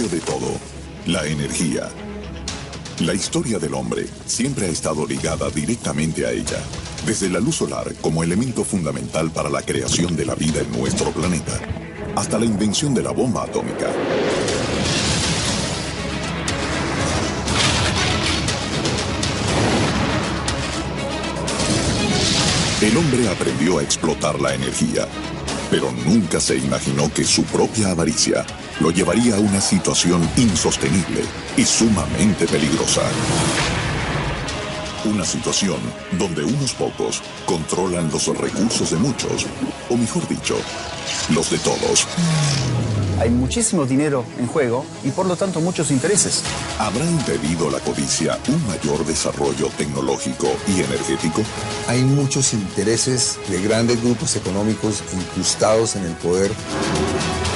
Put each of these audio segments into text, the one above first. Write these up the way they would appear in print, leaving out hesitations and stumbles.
centro de todo, la energía. La historia del hombre siempre ha estado ligada directamente a ella, desde la luz solar como elemento fundamental para la creación de la vida en nuestro planeta, hasta la invención de la bomba atómica. El hombre aprendió a explotar la energía, pero nunca se imaginó que su propia avaricia lo llevaría a una situación insostenible y sumamente peligrosa. Una situación donde unos pocos controlan los recursos de muchos, o mejor dicho, los de todos. Hay muchísimo dinero en juego y por lo tanto muchos intereses. ¿Habrá impedido la codicia un mayor desarrollo tecnológico y energético? Hay muchos intereses de grandes grupos económicos incrustados en el poder.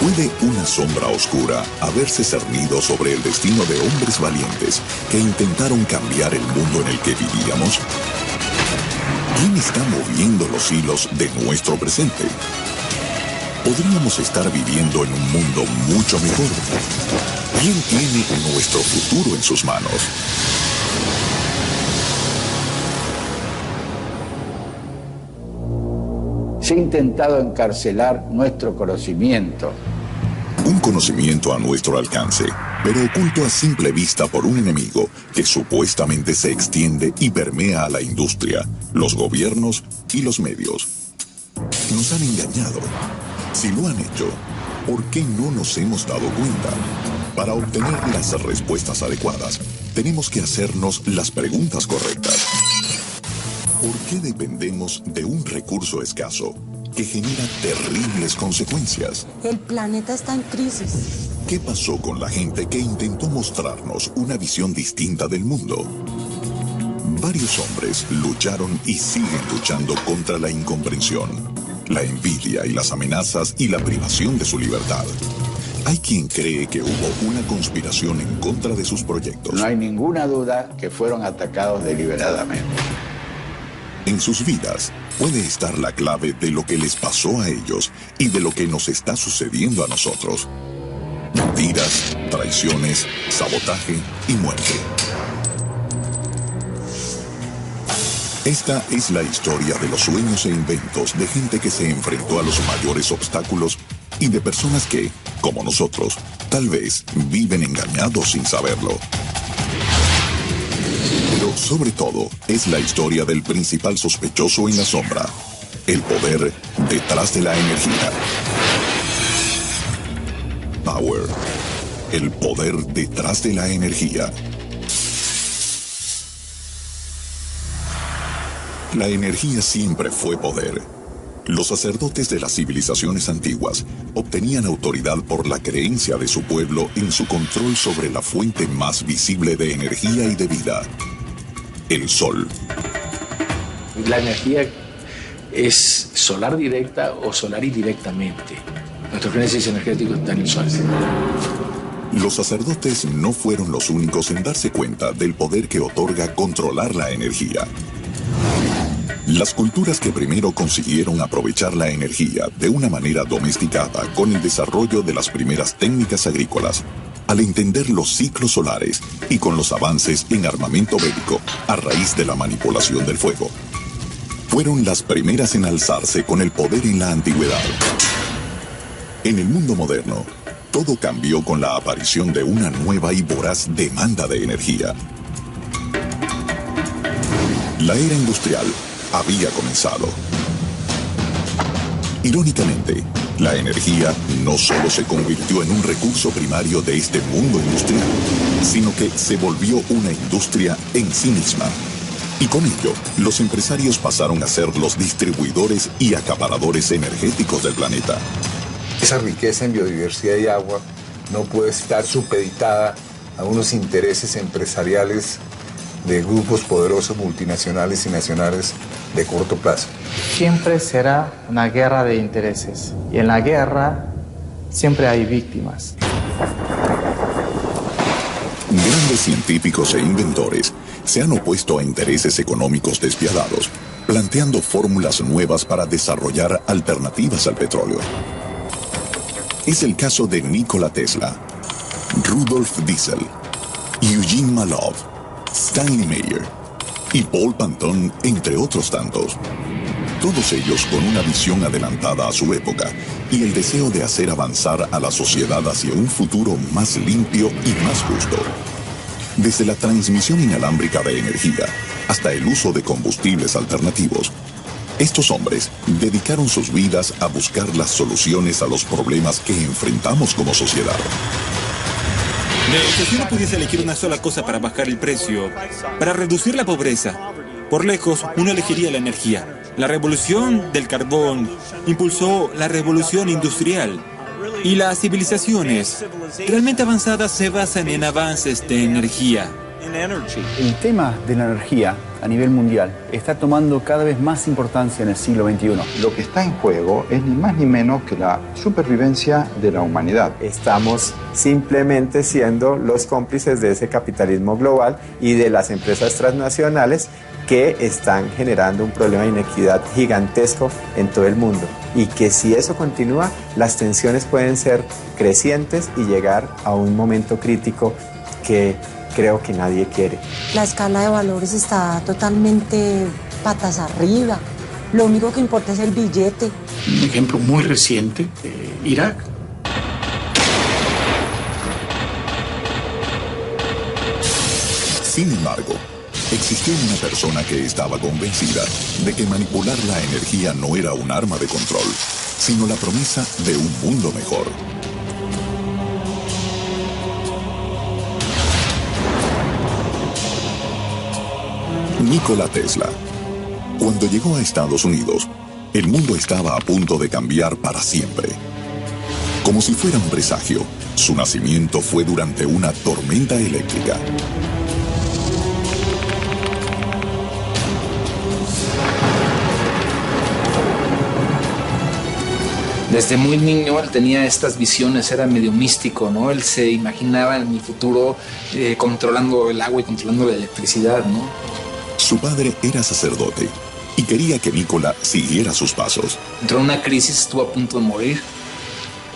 ¿Puede una sombra oscura haberse cernido sobre el destino de hombres valientes que intentaron cambiar el mundo en el que vivíamos? ¿Quién está moviendo los hilos de nuestro presente? Podríamos estar viviendo en un mundo mucho mejor. ¿Quién tiene nuestro futuro en sus manos? Se ha intentado encarcelar nuestro conocimiento. Un conocimiento a nuestro alcance, pero oculto a simple vista por un enemigo que supuestamente se extiende y permea a la industria, los gobiernos y los medios. Nos han engañado. Si lo han hecho, ¿por qué no nos hemos dado cuenta? Para obtener las respuestas adecuadas, tenemos que hacernos las preguntas correctas. ¿Por qué dependemos de un recurso escaso que genera terribles consecuencias? El planeta está en crisis. ¿Qué pasó con la gente que intentó mostrarnos una visión distinta del mundo? Varios hombres lucharon y siguen luchando contra la incomprensión, la envidia y las amenazas y la privación de su libertad. Hay quien cree que hubo una conspiración en contra de sus proyectos. No hay ninguna duda que fueron atacados deliberadamente. En sus vidas puede estar la clave de lo que les pasó a ellos y de lo que nos está sucediendo a nosotros. Mentiras, traiciones, sabotaje y muerte. Esta es la historia de los sueños e inventos de gente que se enfrentó a los mayores obstáculos y de personas que, como nosotros, tal vez viven engañados sin saberlo. Pero sobre todo, es la historia del principal sospechoso en la sombra, el poder detrás de la energía. Power, el poder detrás de la energía. La energía siempre fue poder. Los sacerdotes de las civilizaciones antiguas obtenían autoridad por la creencia de su pueblo en su control sobre la fuente más visible de energía y de vida, el sol. La energía es solar directa o solar indirectamente. Nuestros génesis energéticos están en el sol. Los sacerdotes no fueron los únicos en darse cuenta del poder que otorga controlar la energía. Las culturas que primero consiguieron aprovechar la energía de una manera domesticada con el desarrollo de las primeras técnicas agrícolas, al entender los ciclos solares y con los avances en armamento bélico a raíz de la manipulación del fuego, fueron las primeras en alzarse con el poder en la antigüedad. En el mundo moderno, todo cambió con la aparición de una nueva y voraz demanda de energía. La era industrial había comenzado. Irónicamente, la energía no solo se convirtió en un recurso primario de este mundo industrial, sino que se volvió una industria en sí misma. Y con ello, los empresarios pasaron a ser los distribuidores y acaparadores energéticos del planeta. Esa riqueza en biodiversidad y agua no puede estar supeditada a unos intereses empresariales de grupos poderosos multinacionales y nacionales de corto plazo. Siempre será una guerra de intereses y en la guerra siempre hay víctimas. Grandes científicos e inventores se han opuesto a intereses económicos despiadados, planteando fórmulas nuevas para desarrollar alternativas al petróleo. Es el caso de Nikola Tesla. Rudolf Diesel, Eugene Malov, Stanley Meyer y Paul Pantone, entre otros tantos. Todos ellos con una visión adelantada a su época y el deseo de hacer avanzar a la sociedad hacia un futuro más limpio y más justo. Desde la transmisión inalámbrica de energía hasta el uso de combustibles alternativos, estos hombres dedicaron sus vidas a buscar las soluciones a los problemas que enfrentamos como sociedad. De hecho, si uno pudiese elegir una sola cosa para bajar el precio, para reducir la pobreza, por lejos uno elegiría la energía. La revolución del carbón impulsó la revolución industrial y las civilizaciones realmente avanzadas se basan en avances de energía. El tema de la energía a nivel mundial está tomando cada vez más importancia en el siglo XXI. Lo que está en juego es ni más ni menos que la supervivencia de la humanidad. Estamos simplemente siendo los cómplices de ese capitalismo global y de las empresas transnacionales que están generando un problema de inequidad gigantesco en todo el mundo. Y que si eso continúa, las tensiones pueden ser crecientes y llegar a un momento crítico que creo que nadie quiere. La escala de valores está totalmente patas arriba. Lo único que importa es el billete. Un ejemplo muy reciente, Irak. Sin embargo, existió una persona que estaba convencida de que manipular la energía no era un arma de control, sino la promesa de un mundo mejor. Nikola Tesla. Cuando llegó a Estados Unidos, el mundo estaba a punto de cambiar para siempre. Como si fuera un presagio, su nacimiento fue durante una tormenta eléctrica. Desde muy niño él tenía estas visiones, era medio místico, ¿no? Él se imaginaba en el futuro controlando el agua y controlando la electricidad, ¿no? Su padre era sacerdote y quería que Nikola siguiera sus pasos. Entró en una crisis, estuvo a punto de morir.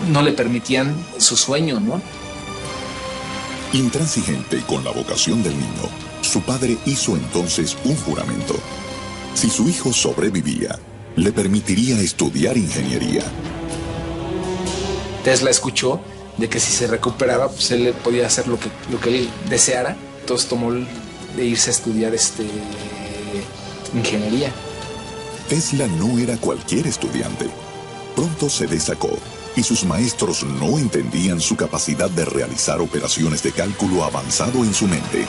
No le permitían su sueño, ¿no? Intransigente con la vocación del niño, su padre hizo entonces un juramento. Si su hijo sobrevivía, le permitiría estudiar ingeniería. Tesla escuchó de que si se recuperaba, pues él podía hacer lo que él deseara. Entonces tomó de irse a estudiar ingeniería. Tesla no era cualquier estudiante. Pronto se destacó y sus maestros no entendían su capacidad de realizar operaciones de cálculo avanzado en su mente.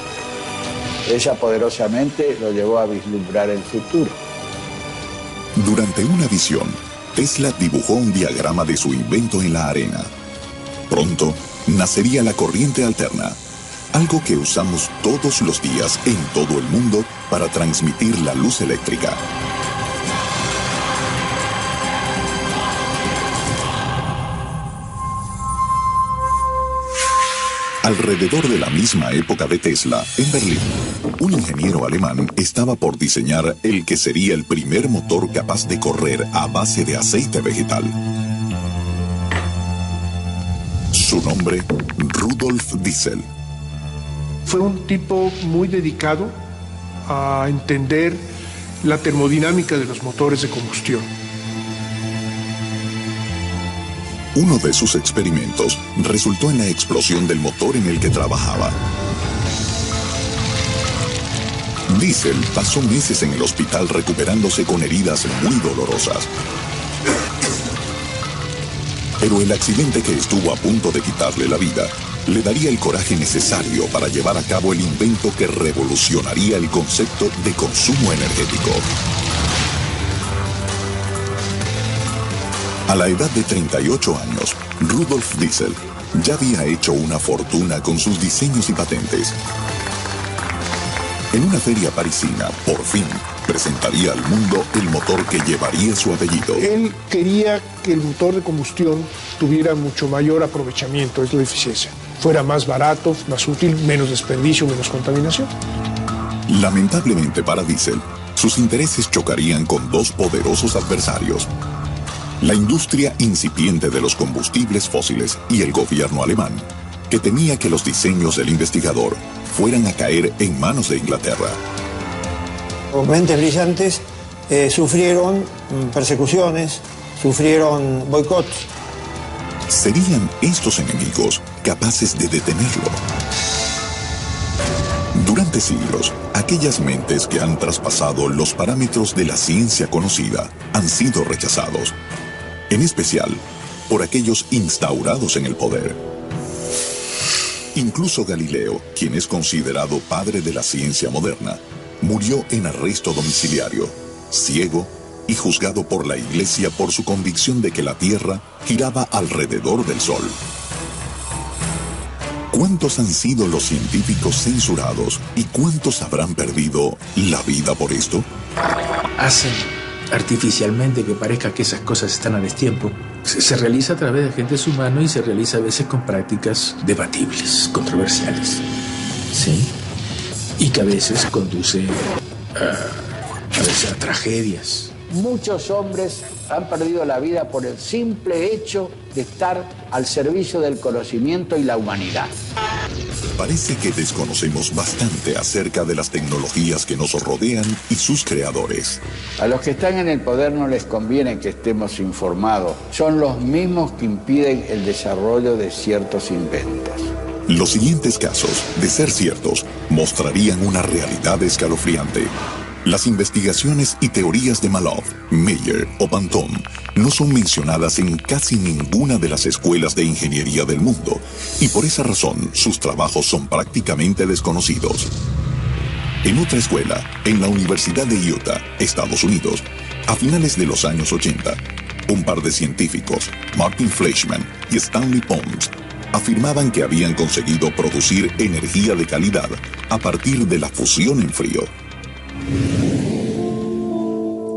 Ella poderosamente lo llevó a vislumbrar el futuro. Durante una visión, Tesla dibujó un diagrama de su invento en la arena. Pronto, nacería la corriente alterna, algo que usamos todos los días en todo el mundo para transmitir la luz eléctrica. Alrededor de la misma época de Tesla, en Berlín, un ingeniero alemán estaba por diseñar el que sería el primer motor capaz de correr a base de aceite vegetal. Su nombre, Rudolf Diesel. Fue un tipo muy dedicado a entender la termodinámica de los motores de combustión. Uno de sus experimentos resultó en la explosión del motor en el que trabajaba. Diesel pasó meses en el hospital recuperándose con heridas muy dolorosas. Pero el accidente que estuvo a punto de quitarle la vida le daría el coraje necesario para llevar a cabo el invento que revolucionaría el concepto de consumo energético. A la edad de 38 años, Rudolf Diesel ya había hecho una fortuna con sus diseños y patentes. En una feria parisina, por fin, presentaría al mundo el motor que llevaría su apellido. Él quería que el motor de combustión tuviera mucho mayor aprovechamiento, es la eficiencia. Fuera más barato, más útil, menos desperdicio, menos contaminación. Lamentablemente para Diesel, sus intereses chocarían con dos poderosos adversarios: la industria incipiente de los combustibles fósiles y el gobierno alemán, que temía que los diseños del investigador fueran a caer en manos de Inglaterra. Los mentes brillantes sufrieron persecuciones, sufrieron boicots. ¿Serían estos enemigos capaces de detenerlo? Durante siglos, aquellas mentes que han traspasado los parámetros de la ciencia conocida han sido rechazados, en especial por aquellos instaurados en el poder. Incluso Galileo, quien es considerado padre de la ciencia moderna, murió en arresto domiciliario, ciego y juzgado por la Iglesia por su convicción de que la Tierra giraba alrededor del Sol. ¿Cuántos han sido los científicos censurados y cuántos habrán perdido la vida por esto? Hacen artificialmente que parezca que esas cosas están a destiempo. Se realiza a través de agentes humanos y se realiza a veces con prácticas debatibles, controversiales. ¿Sí? Y que a veces conduce a tragedias. Muchos hombres han perdido la vida por el simple hecho de estar al servicio del conocimiento y la humanidad. Parece que desconocemos bastante acerca de las tecnologías que nos rodean y sus creadores. A los que están en el poder no les conviene que estemos informados. Son los mismos que impiden el desarrollo de ciertos inventos. Los siguientes casos, de ser ciertos, mostrarían una realidad escalofriante. Las investigaciones y teorías de Malov, Meyer o Bantom no son mencionadas en casi ninguna de las escuelas de ingeniería del mundo, y por esa razón sus trabajos son prácticamente desconocidos. En otra escuela, en la Universidad de Utah, Estados Unidos, a finales de los años 80, un par de científicos, Martin Fleischmann y Stanley Pons, afirmaban que habían conseguido producir energía de calidad a partir de la fusión en frío.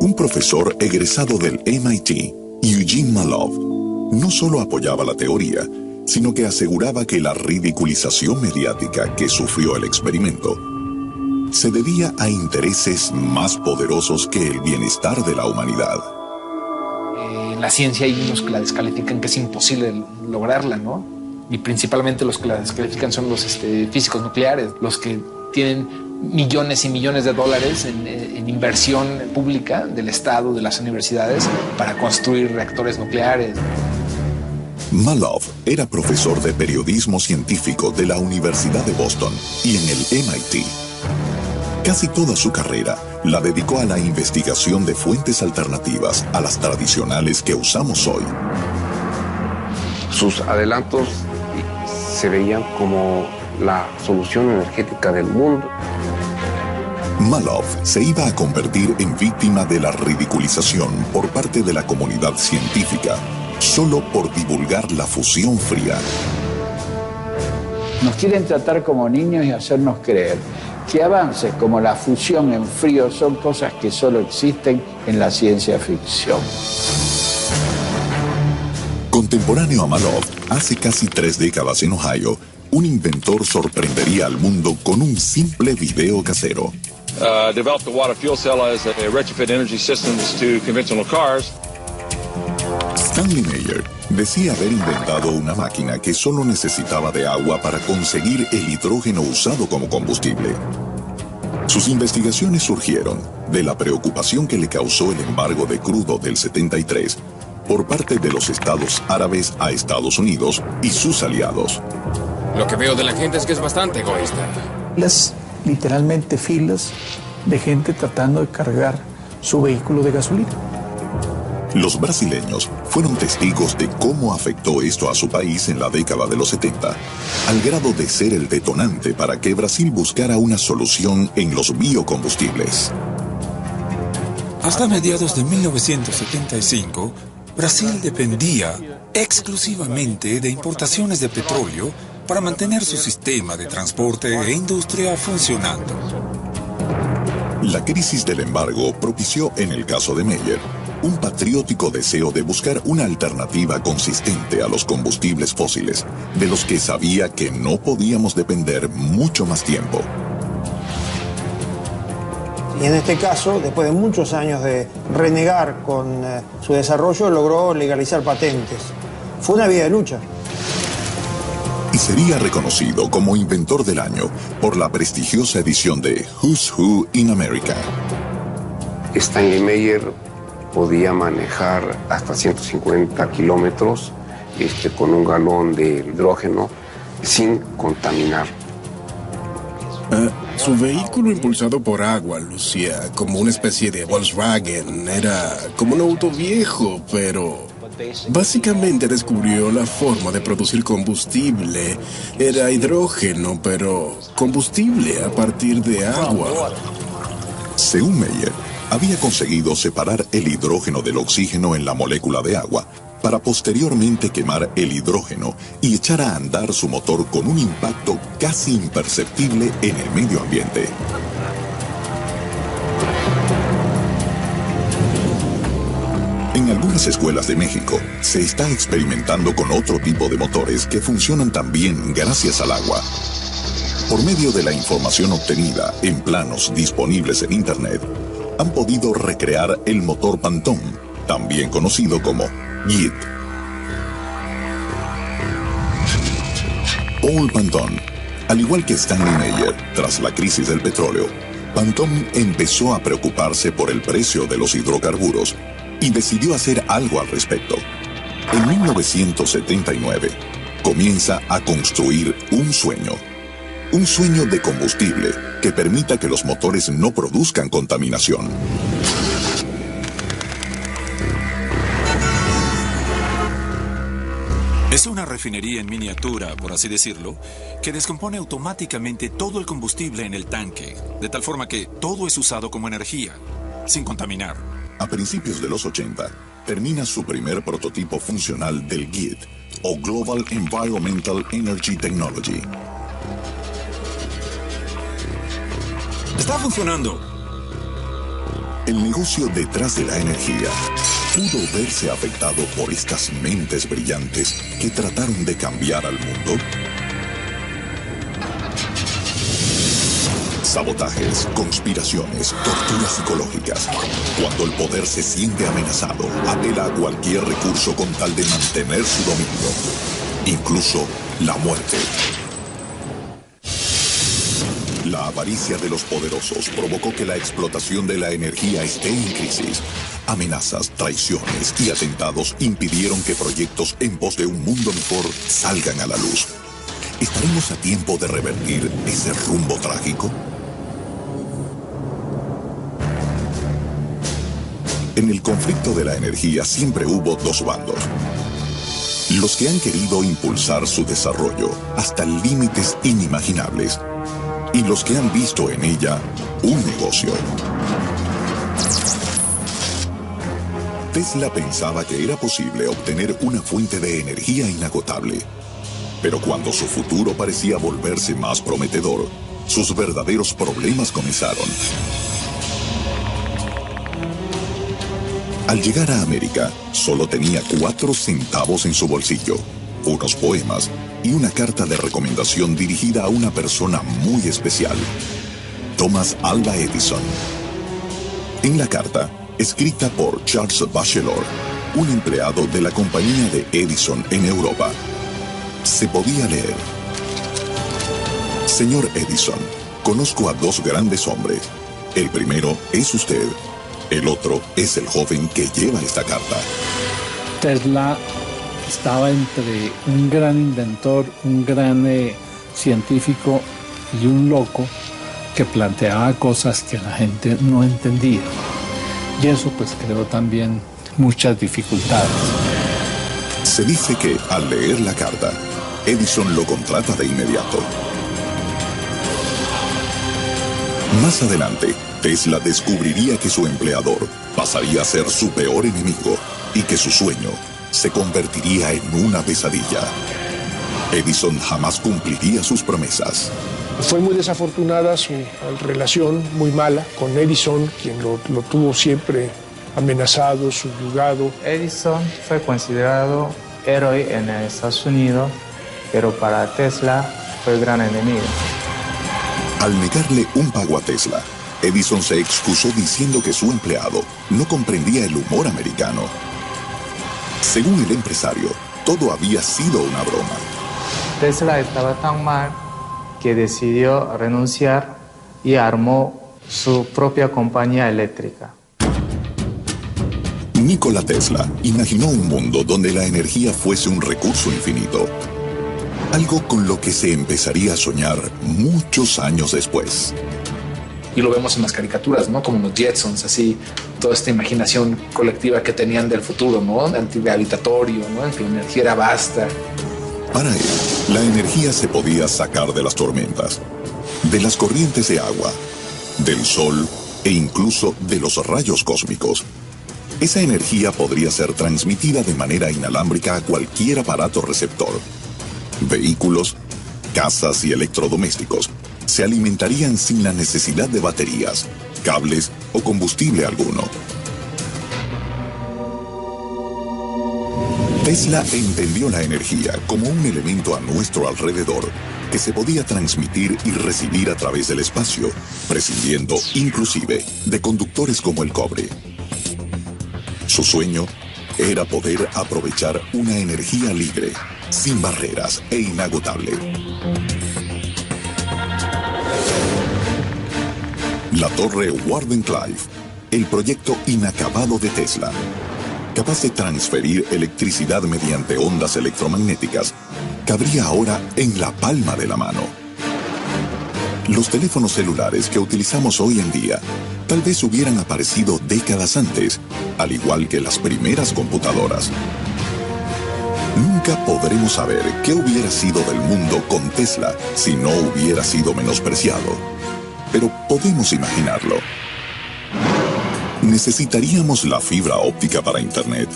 Un profesor egresado del MIT, Eugene Malov, no solo apoyaba la teoría, sino que aseguraba que la ridiculización mediática que sufrió el experimento se debía a intereses más poderosos que el bienestar de la humanidad. En la ciencia hay unos que la descalifican que es imposible lograrla, ¿no? Y principalmente los que la descalifican son los físicos nucleares, los que tienen millones y millones de dólares en inversión pública del Estado, de las universidades, para construir reactores nucleares. Malov era profesor de periodismo científico de la Universidad de Boston y en el MIT. Casi toda su carrera la dedicó a la investigación de fuentes alternativas a las tradicionales que usamos hoy. Sus adelantos se veían como la solución energética del mundo. Malov se iba a convertir en víctima de la ridiculización por parte de la comunidad científica, solo por divulgar la fusión fría. Nos quieren tratar como niños y hacernos creer que avances como la fusión en frío son cosas que solo existen en la ciencia ficción. Contemporáneo a Malov, hace casi 3 décadas en Ohio, un inventor sorprendería al mundo con un simple video casero. Developed the water fuel cell as a retrofit energy systems to conventional cars. Stanley Meyer decía haber inventado una máquina que solo necesitaba de agua para conseguir el hidrógeno usado como combustible. Sus investigaciones surgieron de la preocupación que le causó el embargo de crudo del 73 por parte de los Estados Árabes a Estados Unidos y sus aliados. Lo que veo de la gente es que es bastante egoísta. Literalmente filas de gente tratando de cargar su vehículo de gasolina. Los brasileños fueron testigos de cómo afectó esto a su país en la década de los 70, al grado de ser el detonante para que Brasil buscara una solución en los biocombustibles. Hasta mediados de 1975, Brasil dependía exclusivamente de importaciones de petróleo para mantener su sistema de transporte e industria funcionando. La crisis del embargo propició, en el caso de Meyer, un patriótico deseo de buscar una alternativa consistente a los combustibles fósiles, de los que sabía que no podíamos depender mucho más tiempo. Y en este caso, después de muchos años de renegar con su desarrollo, logró legalizar patentes. Fue una vida de lucha. Y sería reconocido como inventor del año por la prestigiosa edición de Who's Who in America. Stanley Meyer podía manejar hasta 150 kilómetros con un galón de hidrógeno sin contaminar. Su vehículo impulsado por agua lucía como una especie de Volkswagen. Era como un auto viejo, pero básicamente descubrió la forma de producir combustible. Era hidrógeno, pero combustible a partir de agua. Según Meyer, había conseguido separar el hidrógeno del oxígeno en la molécula de agua para posteriormente quemar el hidrógeno y echar a andar su motor con un impacto casi imperceptible en el medio ambiente. En algunas escuelas de México se está experimentando con otro tipo de motores que funcionan también gracias al agua. Por medio de la información obtenida en planos disponibles en Internet, han podido recrear el motor Pantone, también conocido como JIT. Paul Pantone, al igual que Stanley Meyer, tras la crisis del petróleo, Pantone empezó a preocuparse por el precio de los hidrocarburos y decidió hacer algo al respecto. En 1979, comienza a construir un sueño de combustible que permita que los motores no produzcan contaminación. Es una refinería en miniatura, por así decirlo, que descompone automáticamente todo el combustible en el tanque, de tal forma que todo es usado como energía, sin contaminar. A principios de los 80, termina su primer prototipo funcional del GET, o Global Environmental Energy Technology. ¡Está funcionando! El negocio detrás de la energía pudo verse afectado por estas mentes brillantes que trataron de cambiar al mundo. Sabotajes, conspiraciones, torturas psicológicas. Cuando el poder se siente amenazado, apela a cualquier recurso con tal de mantener su dominio, incluso la muerte. La avaricia de los poderosos provocó que la explotación de la energía esté en crisis. Amenazas, traiciones y atentados impidieron que proyectos en pos de un mundo mejor salgan a la luz. ¿Estaremos a tiempo de revertir ese rumbo trágico? En el conflicto de la energía siempre hubo dos bandos. Los que han querido impulsar su desarrollo hasta límites inimaginables y los que han visto en ella un negocio. Tesla pensaba que era posible obtener una fuente de energía inagotable. Pero cuando su futuro parecía volverse más prometedor, sus verdaderos problemas comenzaron. Al llegar a América, solo tenía 4 centavos en su bolsillo, unos poemas y una carta de recomendación dirigida a una persona muy especial, Thomas Alva Edison. En la carta, escrita por Charles Batchelor, un empleado de la compañía de Edison en Europa, se podía leer: Señor Edison, conozco a 2 grandes hombres. El primero es usted. El otro es el joven que lleva esta carta. Tesla estaba entre un gran inventor, un gran científico y un loco que planteaba cosas que la gente no entendía. Y eso pues creó también muchas dificultades. Se dice que al leer la carta, Edison lo contrata de inmediato. Más adelante, Tesla descubriría que su empleador pasaría a ser su peor enemigo y que su sueño se convertiría en una pesadilla. Edison jamás cumpliría sus promesas. Fue muy desafortunada su relación, muy mala, con Edison, quien lo tuvo siempre amenazado, subyugado. Edison fue considerado héroe en Estados Unidos, pero para Tesla fue el gran enemigo. Al negarle un pago a Tesla, Edison se excusó diciendo que su empleado no comprendía el humor americano. Según el empresario, todo había sido una broma. Tesla estaba tan mal que decidió renunciar y armó su propia compañía eléctrica. Nikola Tesla imaginó un mundo donde la energía fuese un recurso infinito. Algo con lo que se empezaría a soñar muchos años después. Y lo vemos en las caricaturas, ¿no? Como los Jetsons, así, toda esta imaginación colectiva que tenían del futuro, ¿no? Antigravitatorio, ¿no? En que la energía era vasta. Para él, la energía se podía sacar de las tormentas, de las corrientes de agua, del sol e incluso de los rayos cósmicos. Esa energía podría ser transmitida de manera inalámbrica a cualquier aparato receptor. Vehículos, casas y electrodomésticos se alimentarían sin la necesidad de baterías, cables o combustible alguno. Tesla entendió la energía como un elemento a nuestro alrededor que se podía transmitir y recibir a través del espacio, prescindiendo inclusive de conductores como el cobre. Su sueño era poder aprovechar una energía libre, sin barreras e inagotable. La torre Wardenclyffe, el proyecto inacabado de Tesla, capaz de transferir electricidad mediante ondas electromagnéticas, cabría ahora en la palma de la mano. Los teléfonos celulares que utilizamos hoy en día tal vez hubieran aparecido décadas antes, al igual que las primeras computadoras. Nunca podremos saber qué hubiera sido del mundo con Tesla si no hubiera sido menospreciado, pero podemos imaginarlo. Necesitaríamos la fibra óptica para Internet.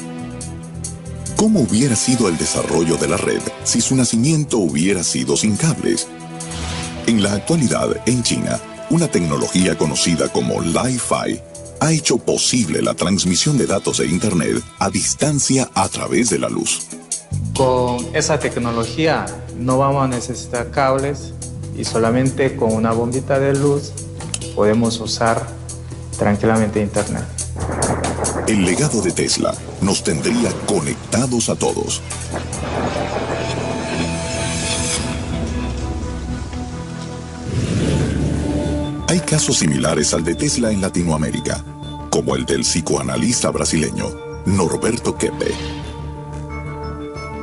¿Cómo hubiera sido el desarrollo de la red si su nacimiento hubiera sido sin cables? En la actualidad, en China, una tecnología conocida como Li-Fi ha hecho posible la transmisión de datos de Internet a distancia a través de la luz. Con esa tecnología no vamos a necesitar cables y solamente con una bombita de luz podemos usar tranquilamente Internet. El legado de Tesla nos tendría conectados a todos. Hay casos similares al de Tesla en Latinoamérica, como el del psicoanalista brasileño Norberto Keppe.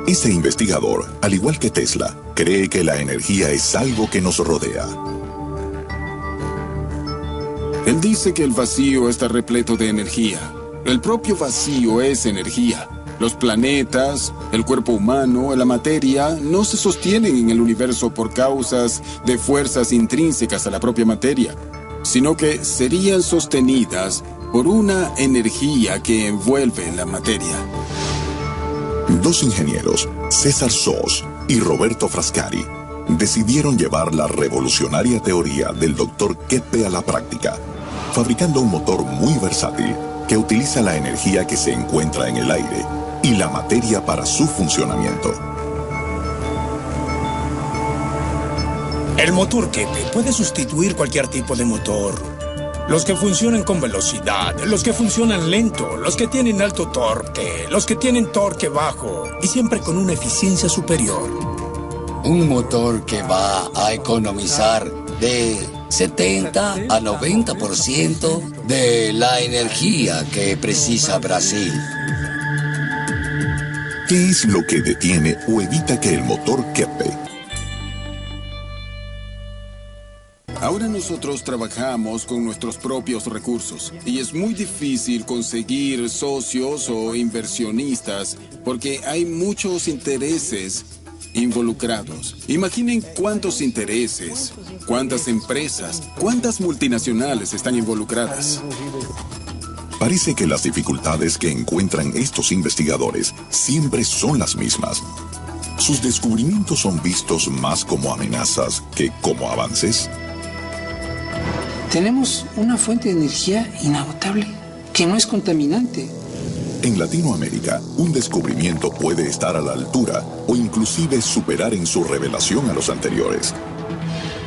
Este investigador, al igual que Tesla, cree que la energía es algo que nos rodea. Él dice que el vacío está repleto de energía. El propio vacío es energía. Los planetas, el cuerpo humano, la materia, no se sostienen en el universo por causas de fuerzas intrínsecas a la propia materia, sino que serían sostenidas por una energía que envuelve la materia. Dos ingenieros, César Sos y Roberto Frascari, decidieron llevar la revolucionaria teoría del Dr. Keppe a la práctica, fabricando un motor muy versátil que utiliza la energía que se encuentra en el aire y la materia para su funcionamiento. El motor Keppe puede sustituir cualquier tipo de motor. Los que funcionan con velocidad, los que funcionan lento, los que tienen alto torque, los que tienen torque bajo y siempre con una eficiencia superior. Un motor que va a economizar de 70 a 90% de la energía que precisa Brasil. ¿Qué es lo que detiene o evita que el motor Keppe? Ahora nosotros trabajamos con nuestros propios recursos y es muy difícil conseguir socios o inversionistas porque hay muchos intereses involucrados. Imaginen cuántos intereses, cuántas empresas, cuántas multinacionales están involucradas. Parece que las dificultades que encuentran estos investigadores siempre son las mismas. ¿Sus descubrimientos son vistos más como amenazas que como avances? Tenemos una fuente de energía inagotable, que no es contaminante. En Latinoamérica, un descubrimiento puede estar a la altura o inclusive superar en su revelación a los anteriores.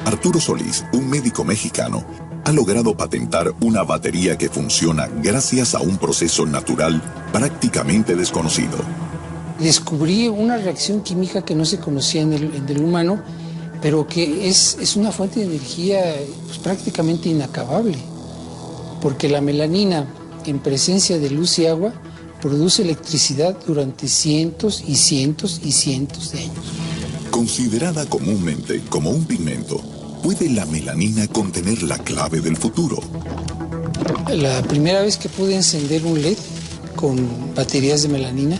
Arturo Solís, un médico mexicano, ha logrado patentar una batería que funciona gracias a un proceso natural prácticamente desconocido. Descubrí una reacción química que no se conocía en el humano, pero que es una fuente de energía pues, prácticamente inacabable, porque la melanina, en presencia de luz y agua, produce electricidad durante cientos y cientos y cientos de años. Considerada comúnmente como un pigmento, ¿puede la melanina contener la clave del futuro? La primera vez que pude encender un LED con baterías de melanina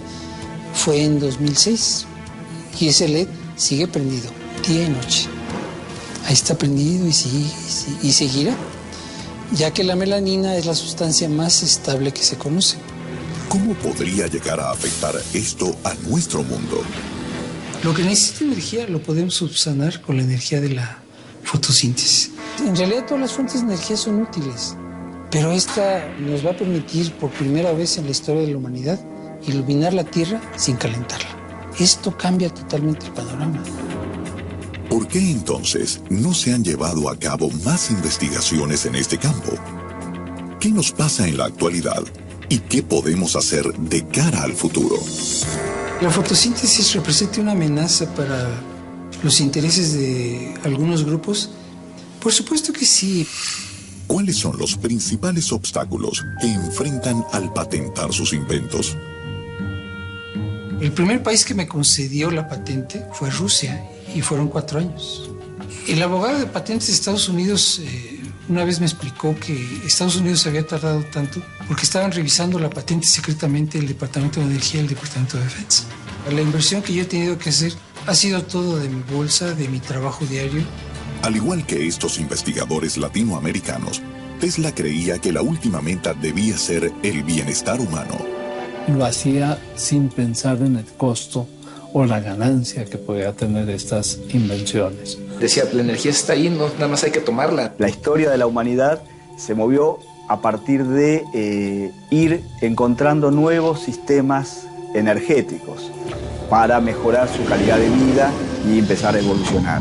fue en 2006 y ese LED sigue prendido día y noche. Ahí está prendido y sigue y seguirá, ya que la melanina es la sustancia más estable que se conoce. ¿Cómo podría llegar a afectar esto a nuestro mundo? Lo que necesita energía lo podemos subsanar con la energía de la fotosíntesis. En realidad todas las fuentes de energía son útiles, pero esta nos va a permitir por primera vez en la historia de la humanidad iluminar la Tierra sin calentarla. Esto cambia totalmente el panorama. ¿Por qué entonces no se han llevado a cabo más investigaciones en este campo? ¿Qué nos pasa en la actualidad y qué podemos hacer de cara al futuro? La fotosíntesis representa una amenaza para los intereses de algunos grupos. Por supuesto que sí. ¿Cuáles son los principales obstáculos que enfrentan al patentar sus inventos? El primer país que me concedió la patente fue Rusia y fueron 4 años. El abogado de patentes de Estados Unidos una vez me explicó que Estados Unidos había tardado tanto porque estaban revisando la patente secretamente el Departamento de Energía y el Departamento de Defensa. La inversión que yo he tenido que hacer ha sido todo de mi bolsa, de mi trabajo diario. Al igual que estos investigadores latinoamericanos, Tesla creía que la última meta debía ser el bienestar humano. Lo hacía sin pensar en el costo o la ganancia que podía tener estas invenciones. Decía, la energía está ahí, no, nada más hay que tomarla. La historia de la humanidad se movió a partir de ir encontrando nuevos sistemas energéticos para mejorar su calidad de vida y empezar a evolucionar.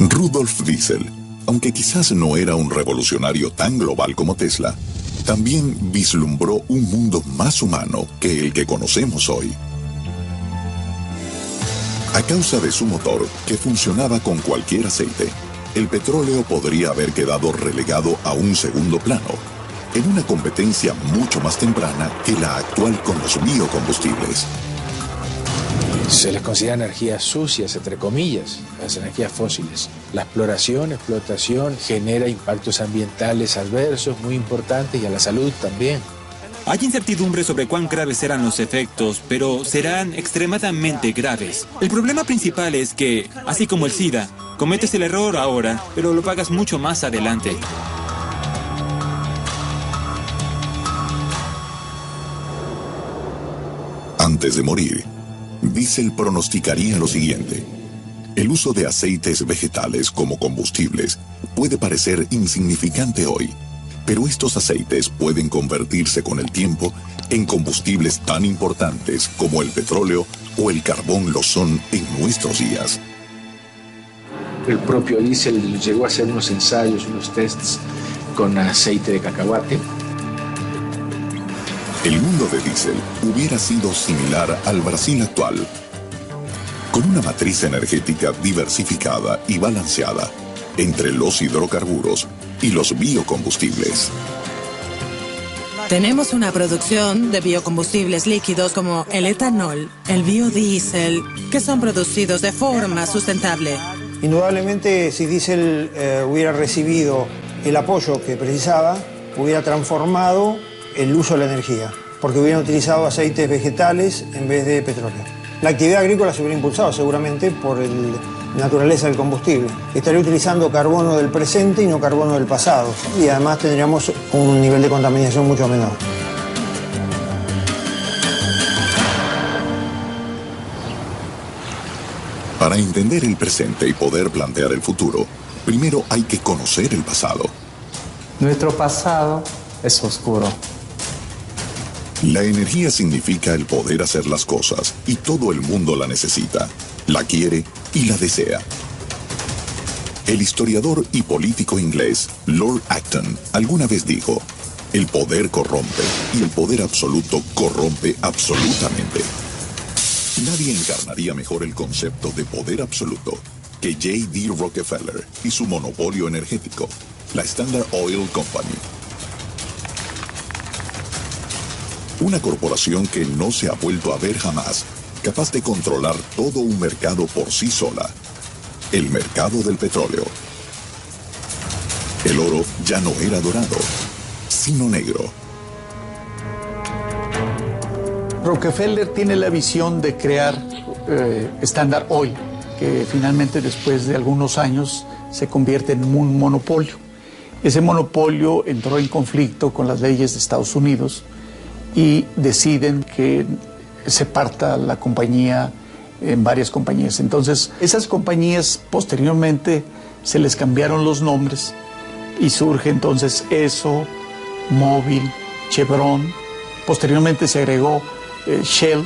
Rudolf Diesel, aunque quizás no era un revolucionario tan global como Tesla, también vislumbró un mundo más humano que el que conocemos hoy. A causa de su motor, que funcionaba con cualquier aceite, el petróleo podría haber quedado relegado a un segundo plano, en una competencia mucho más temprana que la actual con los biocombustibles. Se les considera energías sucias, entre comillas, las energías fósiles. La explotación genera impactos ambientales adversos muy importantes y a la salud también. Hay incertidumbre sobre cuán graves serán los efectos, pero serán extremadamente graves. El problema principal es que, así como el SIDA, cometes el error ahora, pero lo pagas mucho más adelante. Antes de morir, Diesel pronosticaría lo siguiente: el uso de aceites vegetales como combustibles puede parecer insignificante hoy, pero estos aceites pueden convertirse con el tiempo en combustibles tan importantes como el petróleo o el carbón lo son en nuestros días. El propio Diesel llegó a hacer unos ensayos, unos tests con aceite de cacahuate. El mundo de Diesel hubiera sido similar al Brasil actual, con una matriz energética diversificada y balanceada entre los hidrocarburos y los biocombustibles. Tenemos una producción de biocombustibles líquidos como el etanol, el biodiesel, que son producidos de forma sustentable. Indudablemente, si Diesel hubiera recibido el apoyo que precisaba, hubiera transformado el uso de la energía, porque hubieran utilizado aceites vegetales en vez de petróleo. La actividad agrícola se hubiera impulsado seguramente por la naturaleza del combustible. Estaría utilizando carbono del presente y no carbono del pasado. Y además tendríamos un nivel de contaminación mucho menor. Para entender el presente y poder plantear el futuro, primero hay que conocer el pasado. Nuestro pasado es oscuro. La energía significa el poder hacer las cosas y todo el mundo la necesita, la quiere y la desea. El historiador y político inglés Lord Acton alguna vez dijo: El poder corrompe y el poder absoluto corrompe absolutamente. Nadie encarnaría mejor el concepto de poder absoluto que J.D. Rockefeller y su monopolio energético, la Standard Oil Company. Una corporación que no se ha vuelto a ver jamás, capaz de controlar todo un mercado por sí sola. El mercado del petróleo. El oro ya no era dorado, sino negro. Rockefeller tiene la visión de crear Standard Oil, que finalmente después de algunos años se convierte en un monopolio. Ese monopolio entró en conflicto con las leyes de Estados Unidos y deciden que se parta la compañía en varias compañías. Entonces, esas compañías posteriormente se les cambiaron los nombres y surge entonces Esso, Mobil, Chevron. Posteriormente se agregó Shell,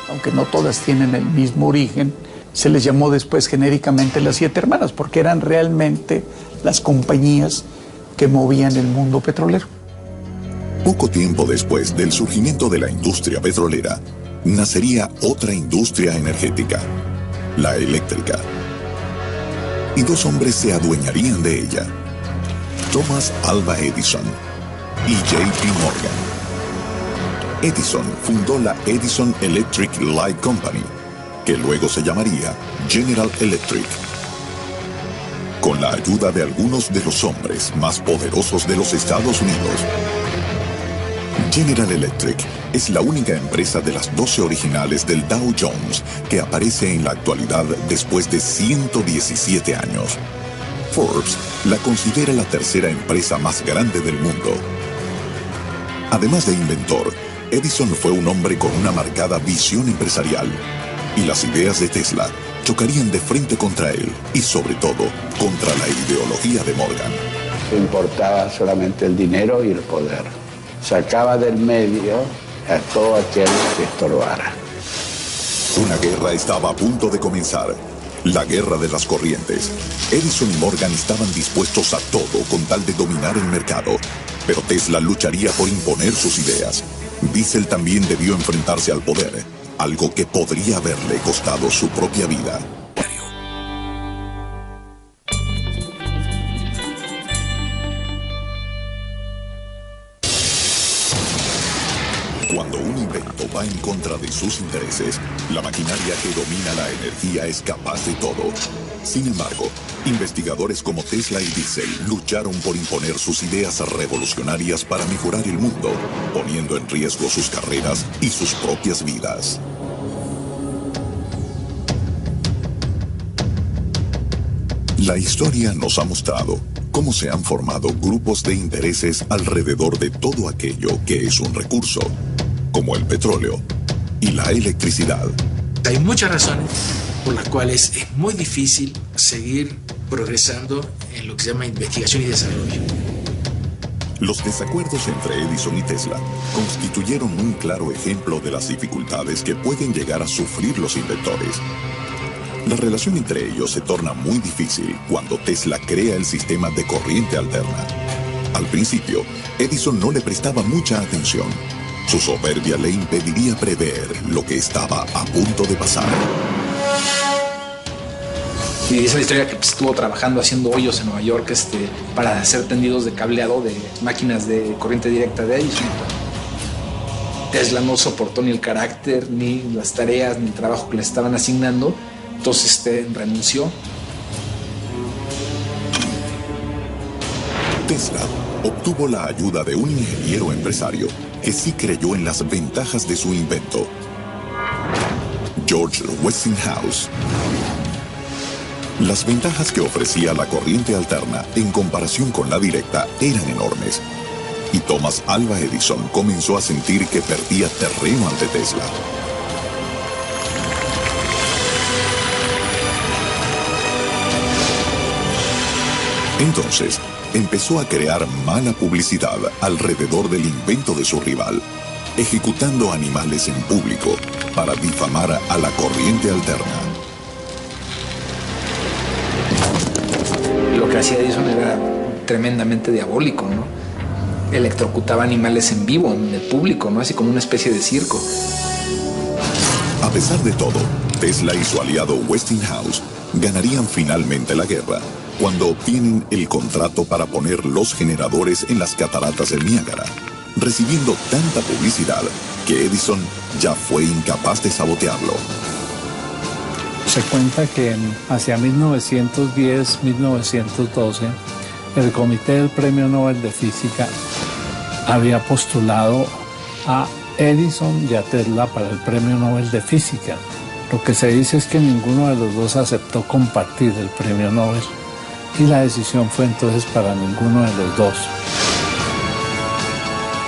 aunque no todas tienen el mismo origen. Se les llamó después genéricamente las 7 hermanas, porque eran realmente las compañías que movían el mundo petrolero. Poco tiempo después del surgimiento de la industria petrolera, nacería otra industria energética, la eléctrica. Y 2 hombres se adueñarían de ella, Thomas Alva Edison y J.P. Morgan. Edison fundó la Edison Electric Light Company, que luego se llamaría General Electric. Con la ayuda de algunos de los hombres más poderosos de los Estados Unidos, General Electric es la única empresa de las 12 originales del Dow Jones que aparece en la actualidad después de 117 años. Forbes la considera la 3ª empresa más grande del mundo. Además de inventor, Edison fue un hombre con una marcada visión empresarial, y las ideas de Tesla chocarían de frente contra él y sobre todo contra la ideología de Morgan. Importaba solamente el dinero y el poder. Sacaba del medio a todo aquel que estorbara. Una guerra estaba a punto de comenzar, la guerra de las corrientes. Edison y Morgan estaban dispuestos a todo con tal de dominar el mercado, pero Tesla lucharía por imponer sus ideas. Diesel también debió enfrentarse al poder, algo que podría haberle costado su propia vida. Cuando un invento va en contra de sus intereses, la maquinaria que domina la energía es capaz de todo. Sin embargo, investigadores como Tesla y Diesel lucharon por imponer sus ideas revolucionarias para mejorar el mundo, poniendo en riesgo sus carreras y sus propias vidas. La historia nos ha mostrado cómo se han formado grupos de intereses alrededor de todo aquello que es un recurso, como el petróleo y la electricidad. Hay muchas razones por las cuales es muy difícil seguir progresando en lo que se llama investigación y desarrollo. Los desacuerdos entre Edison y Tesla constituyeron un claro ejemplo de las dificultades que pueden llegar a sufrir los inventores. La relación entre ellos se torna muy difícil cuando Tesla crea el sistema de corriente alterna. Al principio, Edison no le prestaba mucha atención. Su soberbia le impediría prever lo que estaba a punto de pasar. Y dice la historia que estuvo trabajando haciendo hoyos en Nueva York para hacer tendidos de cableado de máquinas de corriente directa de Edison. Tesla no soportó ni el carácter, ni las tareas, ni el trabajo que le estaban asignando. Entonces renunció. Tesla obtuvo la ayuda de un ingeniero empresario que sí creyó en las ventajas de su invento, George Westinghouse. Las ventajas que ofrecía la corriente alterna en comparación con la directa eran enormes, y Thomas Alva Edison comenzó a sentir que perdía terreno ante Tesla. Entonces, empezó a crear mala publicidad alrededor del invento de su rival, ejecutando animales en público para difamar a la corriente alterna. Lo que hacía Edison era tremendamente diabólico, ¿no? electrocutaba animales en vivo, en el público, ¿no? Así como una especie de circo. A pesar de todo, Tesla y su aliado Westinghouse ganarían finalmente la guerra cuando obtienen el contrato para poner los generadores en las cataratas del Niágara, recibiendo tanta publicidad que Edison ya fue incapaz de sabotearlo. Se cuenta que hacia 1910-1912, el Comité del Premio Nobel de Física había postulado a Edison y a Tesla para el Premio Nobel de Física. Lo que se dice es que ninguno de los dos aceptó compartir el Premio Nobel y la decisión fue entonces para ninguno de los dos.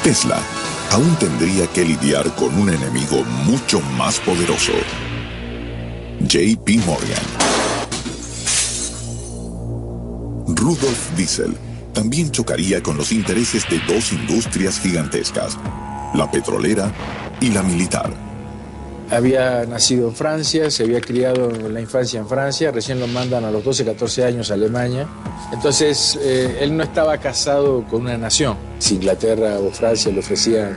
Tesla aún tendría que lidiar con un enemigo mucho más poderoso: J.P. Morgan. Rudolf Diesel también chocaría con los intereses de dos industrias gigantescas, la petrolera y la militar. Había nacido en Francia, se había criado en la infancia en Francia, recién lo mandan a los 12, 14 años a Alemania. Entonces, él no estaba casado con una nación. Si Inglaterra o Francia le ofrecían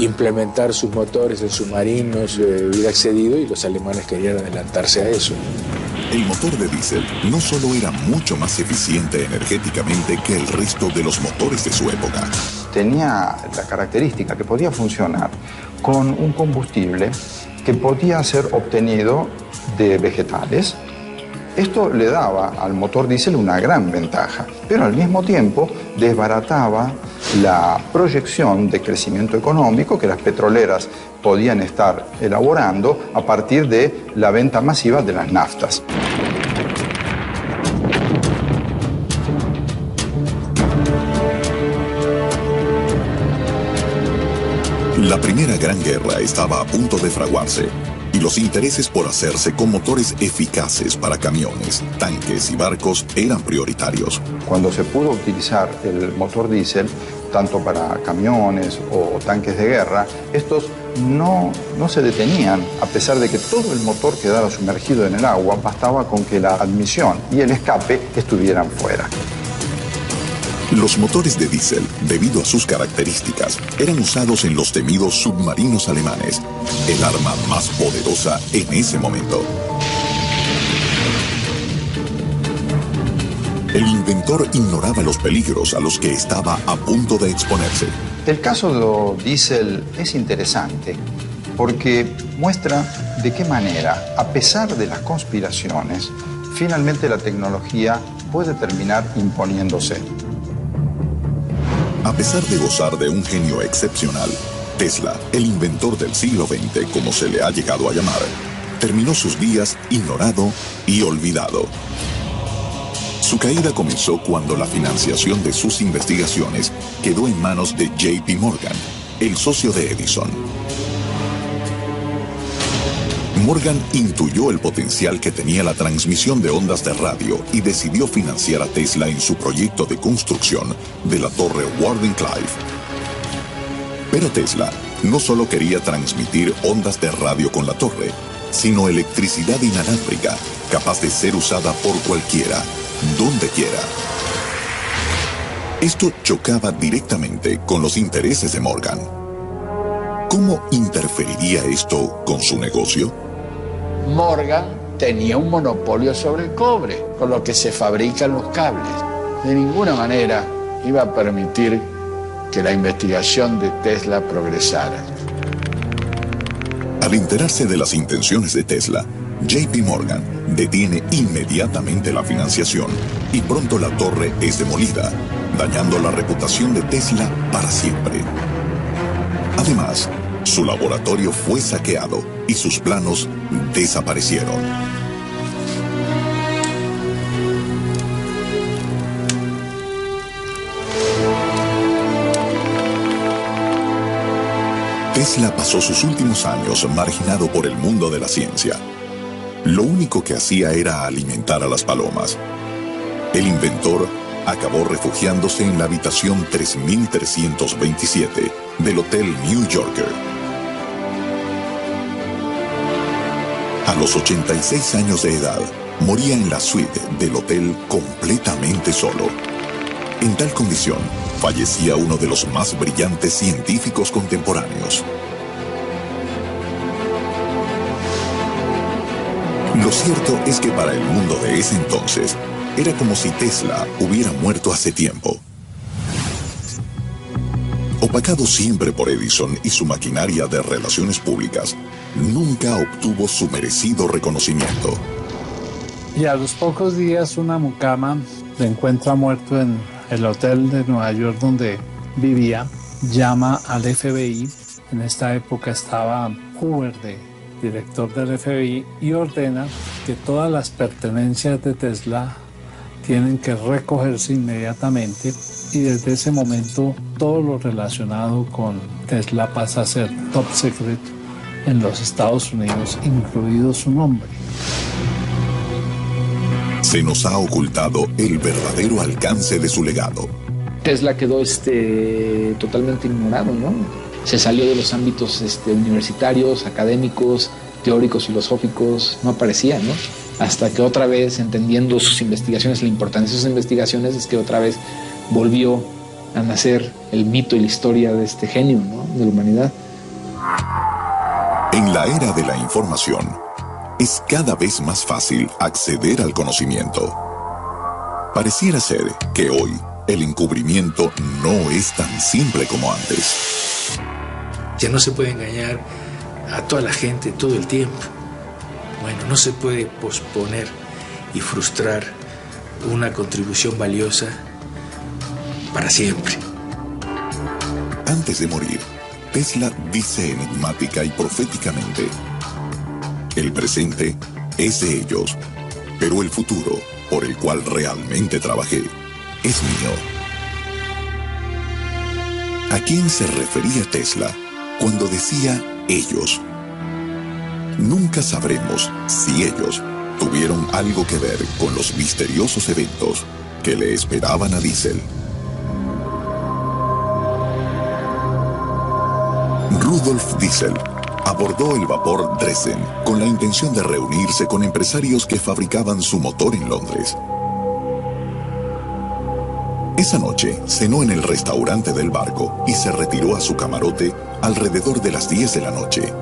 implementar sus motores en submarinos, hubiera accedido, y los alemanes querían adelantarse a eso. El motor de diésel no solo era mucho más eficiente energéticamente que el resto de los motores de su época. Tenía la característica que podía funcionar con un combustible que podía ser obtenido de vegetales. Esto le daba al motor diésel una gran ventaja, pero al mismo tiempo desbarataba la proyección de crecimiento económico que las petroleras podían estar elaborando a partir de la venta masiva de las naftas. La Primera Gran Guerra estaba a punto de fraguarse y los intereses por hacerse con motores eficaces para camiones, tanques y barcos eran prioritarios. Cuando se pudo utilizar el motor diésel, tanto para camiones o tanques de guerra, estos no se detenían, a pesar de que todo el motor quedara sumergido en el agua, bastaba con que la admisión y el escape estuvieran fuera. Los motores de diésel, debido a sus características, eran usados en los temidos submarinos alemanes, el arma más poderosa en ese momento. El inventor ignoraba los peligros a los que estaba a punto de exponerse. El caso de diésel es interesante porque muestra de qué manera, a pesar de las conspiraciones, finalmente la tecnología puede terminar imponiéndose. A pesar de gozar de un genio excepcional, Tesla, el inventor del siglo XX, como se le ha llegado a llamar, terminó sus días ignorado y olvidado. Su caída comenzó cuando la financiación de sus investigaciones quedó en manos de J.P. Morgan, el socio de Edison. Morgan intuyó el potencial que tenía la transmisión de ondas de radio y decidió financiar a Tesla en su proyecto de construcción de la torre Wardenclyffe. Pero Tesla no solo quería transmitir ondas de radio con la torre, sino electricidad inalámbrica, capaz de ser usada por cualquiera, donde quiera. Esto chocaba directamente con los intereses de Morgan. ¿Cómo interferiría esto con su negocio? Morgan tenía un monopolio sobre el cobre, con lo que se fabrican los cables. De ninguna manera iba a permitir que la investigación de Tesla progresara. Al enterarse de las intenciones de Tesla, J.P. Morgan detiene inmediatamente la financiación y pronto la torre es demolida, dañando la reputación de Tesla para siempre. Además, su laboratorio fue saqueado y sus planos desaparecieron. Tesla pasó sus últimos años marginado por el mundo de la ciencia. Lo único que hacía era alimentar a las palomas. El inventor acabó refugiándose en la habitación 3327 del Hotel New Yorker. A los 86 años de edad, moría en la suite del hotel completamente solo. En tal condición, fallecía uno de los más brillantes científicos contemporáneos. Lo cierto es que para el mundo de ese entonces, era como si Tesla hubiera muerto hace tiempo. Opacado siempre por Edison y su maquinaria de relaciones públicas, nunca obtuvo su merecido reconocimiento. Y a los pocos días una mucama lo encuentra muerto en el hotel de Nueva York donde vivía, llama al FBI. En esta época estaba Hoover de director del FBI y ordena que todas las pertenencias de Tesla tienen que recogerse inmediatamente, y desde ese momento todo lo relacionado con Tesla pasa a ser top secret en los Estados Unidos, incluido su nombre. Se nos ha ocultado el verdadero alcance de su legado. Tesla quedó totalmente ignorado, ¿no? Se salió de los ámbitos universitarios, académicos, teóricos, filosóficos, no aparecía, ¿no? Hasta que otra vez, entendiendo sus investigaciones, la importancia de sus investigaciones, es que otra vez volvió a nacer el mito y la historia de este genio, ¿no?, de la humanidad. En la era de la información, es cada vez más fácil acceder al conocimiento. Pareciera ser que hoy el encubrimiento no es tan simple como antes. Ya no se puede engañar a toda la gente todo el tiempo. Bueno, no se puede posponer y frustrar una contribución valiosa para siempre. Antes de morir, Tesla dice enigmática y proféticamente: el presente es de ellos, pero el futuro, por el cual realmente trabajé, es mío. ¿A quién se refería Tesla cuando decía ellos? Nunca sabremos si ellos tuvieron algo que ver con los misteriosos eventos que le esperaban a Diesel. Rudolf Diesel abordó el vapor Dresden con la intención de reunirse con empresarios que fabricaban su motor en Londres. Esa noche cenó en el restaurante del barco y se retiró a su camarote alrededor de las 10 de la noche,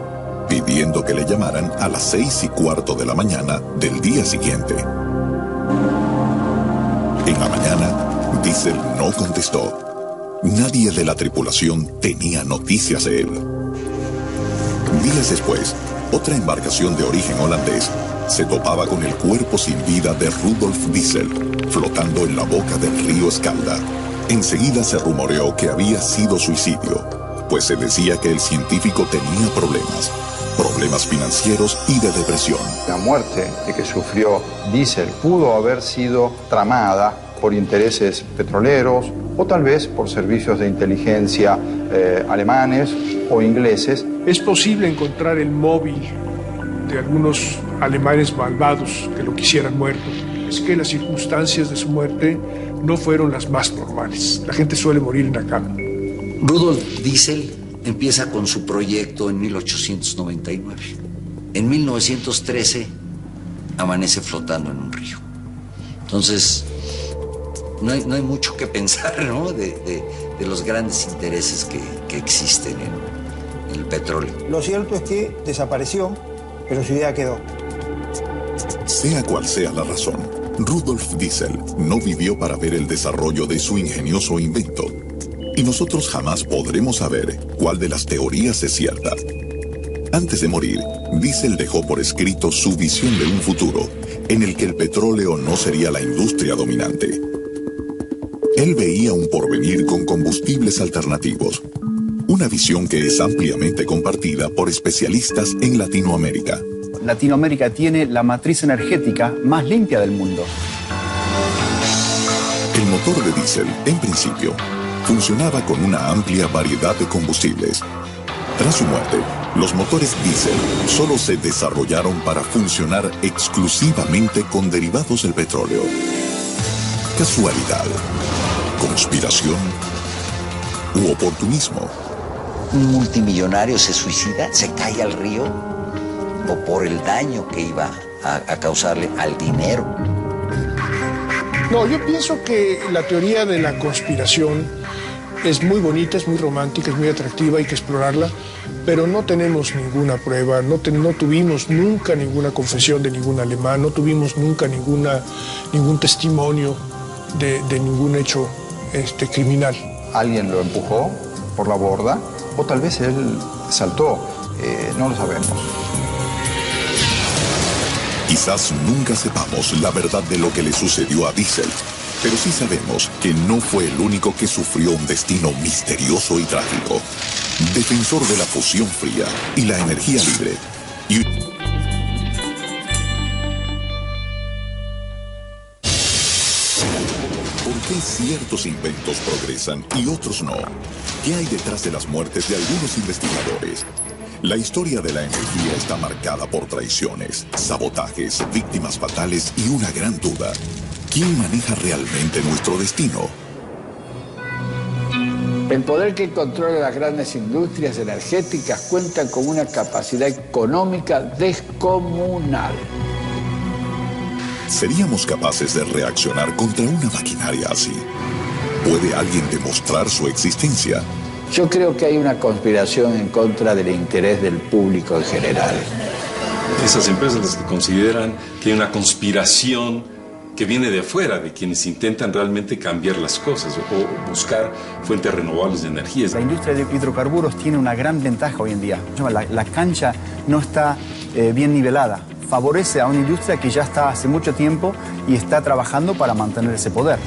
pidiendo que le llamaran a las 6:15 de la mañana del día siguiente. En la mañana, Diesel no contestó. Nadie de la tripulación tenía noticias de él. Días después, otra embarcación de origen holandés se topaba con el cuerpo sin vida de Rudolf Diesel, flotando en la boca del río Escalda. Enseguida se rumoreó que había sido suicidio, pues se decía que el científico tenía problemas financieros y de depresión. La muerte que sufrió Diesel pudo haber sido tramada por intereses petroleros o tal vez por servicios de inteligencia alemanes o ingleses. Es posible encontrar el móvil de algunos alemanes malvados que lo quisieran muerto. Es que las circunstancias de su muerte no fueron las más normales. La gente suele morir en la cama. Rudolf Diesel empieza con su proyecto en 1899. En 1913 amanece flotando en un río. Entonces, no hay mucho que pensar, ¿no?, de los grandes intereses que existen en el petróleo. Lo cierto es que desapareció, pero su idea quedó. Sea cual sea la razón, Rudolf Diesel no vivió para ver el desarrollo de su ingenioso invento. Y nosotros jamás podremos saber cuál de las teorías es cierta. Antes de morir, Diesel dejó por escrito su visión de un futuro en el que el petróleo no sería la industria dominante. Él veía un porvenir con combustibles alternativos, una visión que es ampliamente compartida por especialistas en Latinoamérica. Latinoamérica tiene la matriz energética más limpia del mundo. El motor de diésel, en principio, funcionaba con una amplia variedad de combustibles. Tras su muerte, los motores diésel solo se desarrollaron para funcionar exclusivamente con derivados del petróleo. ¿Casualidad? ¿Conspiración? ¿U oportunismo? Un multimillonario se suicida, se cae al río, o por el daño que iba a causarle al dinero. No, yo pienso que la teoría de la conspiración es muy bonita, es muy romántica, es muy atractiva, hay que explorarla, pero no tenemos ninguna prueba, no tuvimos nunca ninguna confesión de ningún alemán, no tuvimos nunca ningún testimonio de ningún hecho criminal. Alguien lo empujó por la borda o tal vez él saltó, no lo sabemos. Quizás nunca sepamos la verdad de lo que le sucedió a Diesel, pero sí sabemos que no fue el único que sufrió un destino misterioso y trágico. Defensor de la fusión fría y la energía libre. ¿Por qué ciertos inventos progresan y otros no? ¿Qué hay detrás de las muertes de algunos investigadores? La historia de la energía está marcada por traiciones, sabotajes, víctimas fatales y una gran duda. ¿Quién maneja realmente nuestro destino? El poder que controla las grandes industrias energéticas cuenta con una capacidad económica descomunal. ¿Seríamos capaces de reaccionar contra una maquinaria así? ¿Puede alguien demostrar su existencia? Yo creo que hay una conspiración en contra del interés del público en general. Esas empresas las que consideran que hay una conspiración que viene de afuera, de quienes intentan realmente cambiar las cosas o buscar fuentes renovables de energía. La industria de hidrocarburos tiene una gran ventaja hoy en día. La cancha no está bien nivelada. Favorece a una industria que ya está hace mucho tiempo y está trabajando para mantener ese poder.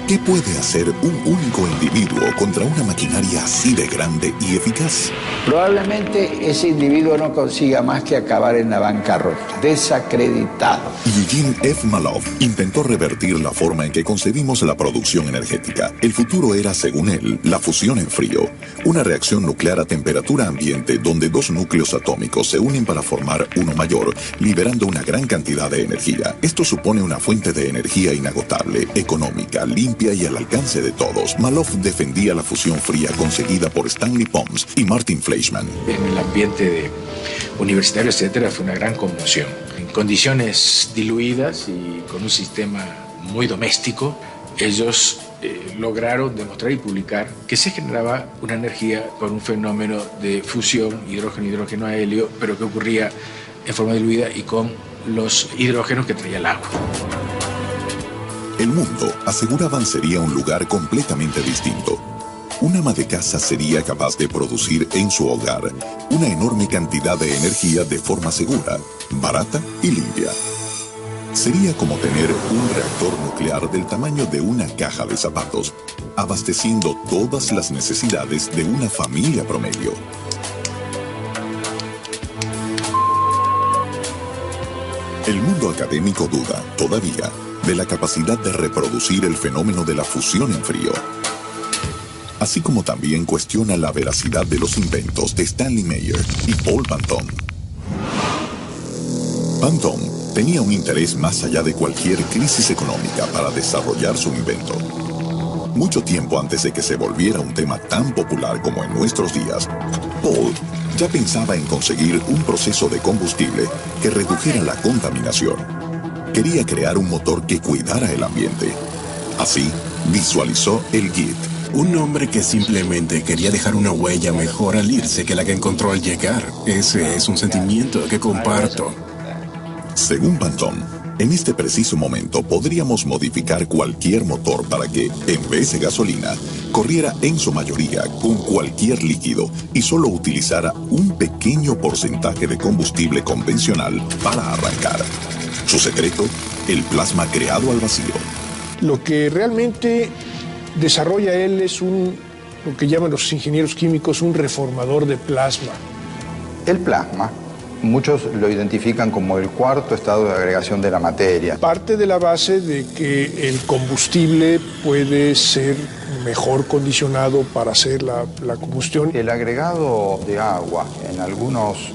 ¿Qué puede hacer un único individuo contra una maquinaria así de grande y eficaz? Probablemente ese individuo no consiga más que acabar en la bancarrota, desacreditado. Eugene F. Maloff intentó revertir la forma en que concebimos la producción energética. El futuro era, según él, la fusión en frío, una reacción nuclear a temperatura ambiente donde dos núcleos atómicos se unen para formar uno mayor, liberando una gran cantidad de energía. Esto supone una fuente de energía inagotable, económica, limpia y al alcance de todos. Maloff defendía la fusión fría conseguida por Stanley Pons y Martin Fleischmann. En el ambiente universitario, etcétera, fue una gran conmoción. En condiciones diluidas y con un sistema muy doméstico, ellos lograron demostrar y publicar que se generaba una energía por un fenómeno de fusión, hidrógeno a helio, pero que ocurría en forma diluida y con los hidrógenos que traía el agua. El mundo, aseguraban, sería un lugar completamente distinto. Un ama de casa sería capaz de producir en su hogar una enorme cantidad de energía de forma segura, barata y limpia. Sería como tener un reactor nuclear del tamaño de una caja de zapatos, abasteciendo todas las necesidades de una familia promedio. El mundo académico duda, todavía, de la capacidad de reproducir el fenómeno de la fusión en frío. Así como también cuestiona la veracidad de los inventos de Stanley Meyer y Paul Banton. Banton tenía un interés más allá de cualquier crisis económica para desarrollar su invento. Mucho tiempo antes de que se volviera un tema tan popular como en nuestros días, Paul ya pensaba en conseguir un proceso de combustible que redujera la contaminación. Quería crear un motor que cuidara el ambiente. Así, visualizó el JIT. Un hombre que simplemente quería dejar una huella mejor al irse que la que encontró al llegar. Ese es un sentimiento que comparto. Según Banton, en este preciso momento podríamos modificar cualquier motor para que, en vez de gasolina, corriera en su mayoría con cualquier líquido y solo utilizara un pequeño porcentaje de combustible convencional para arrancar. Su secreto, el plasma creado al vacío. Lo que realmente desarrolla él es lo que llaman los ingenieros químicos, un reformador de plasma. El plasma, muchos lo identifican como el cuarto estado de agregación de la materia. Parte de la base de que el combustible puede ser mejor condicionado para hacer la combustión. El agregado de agua en algunos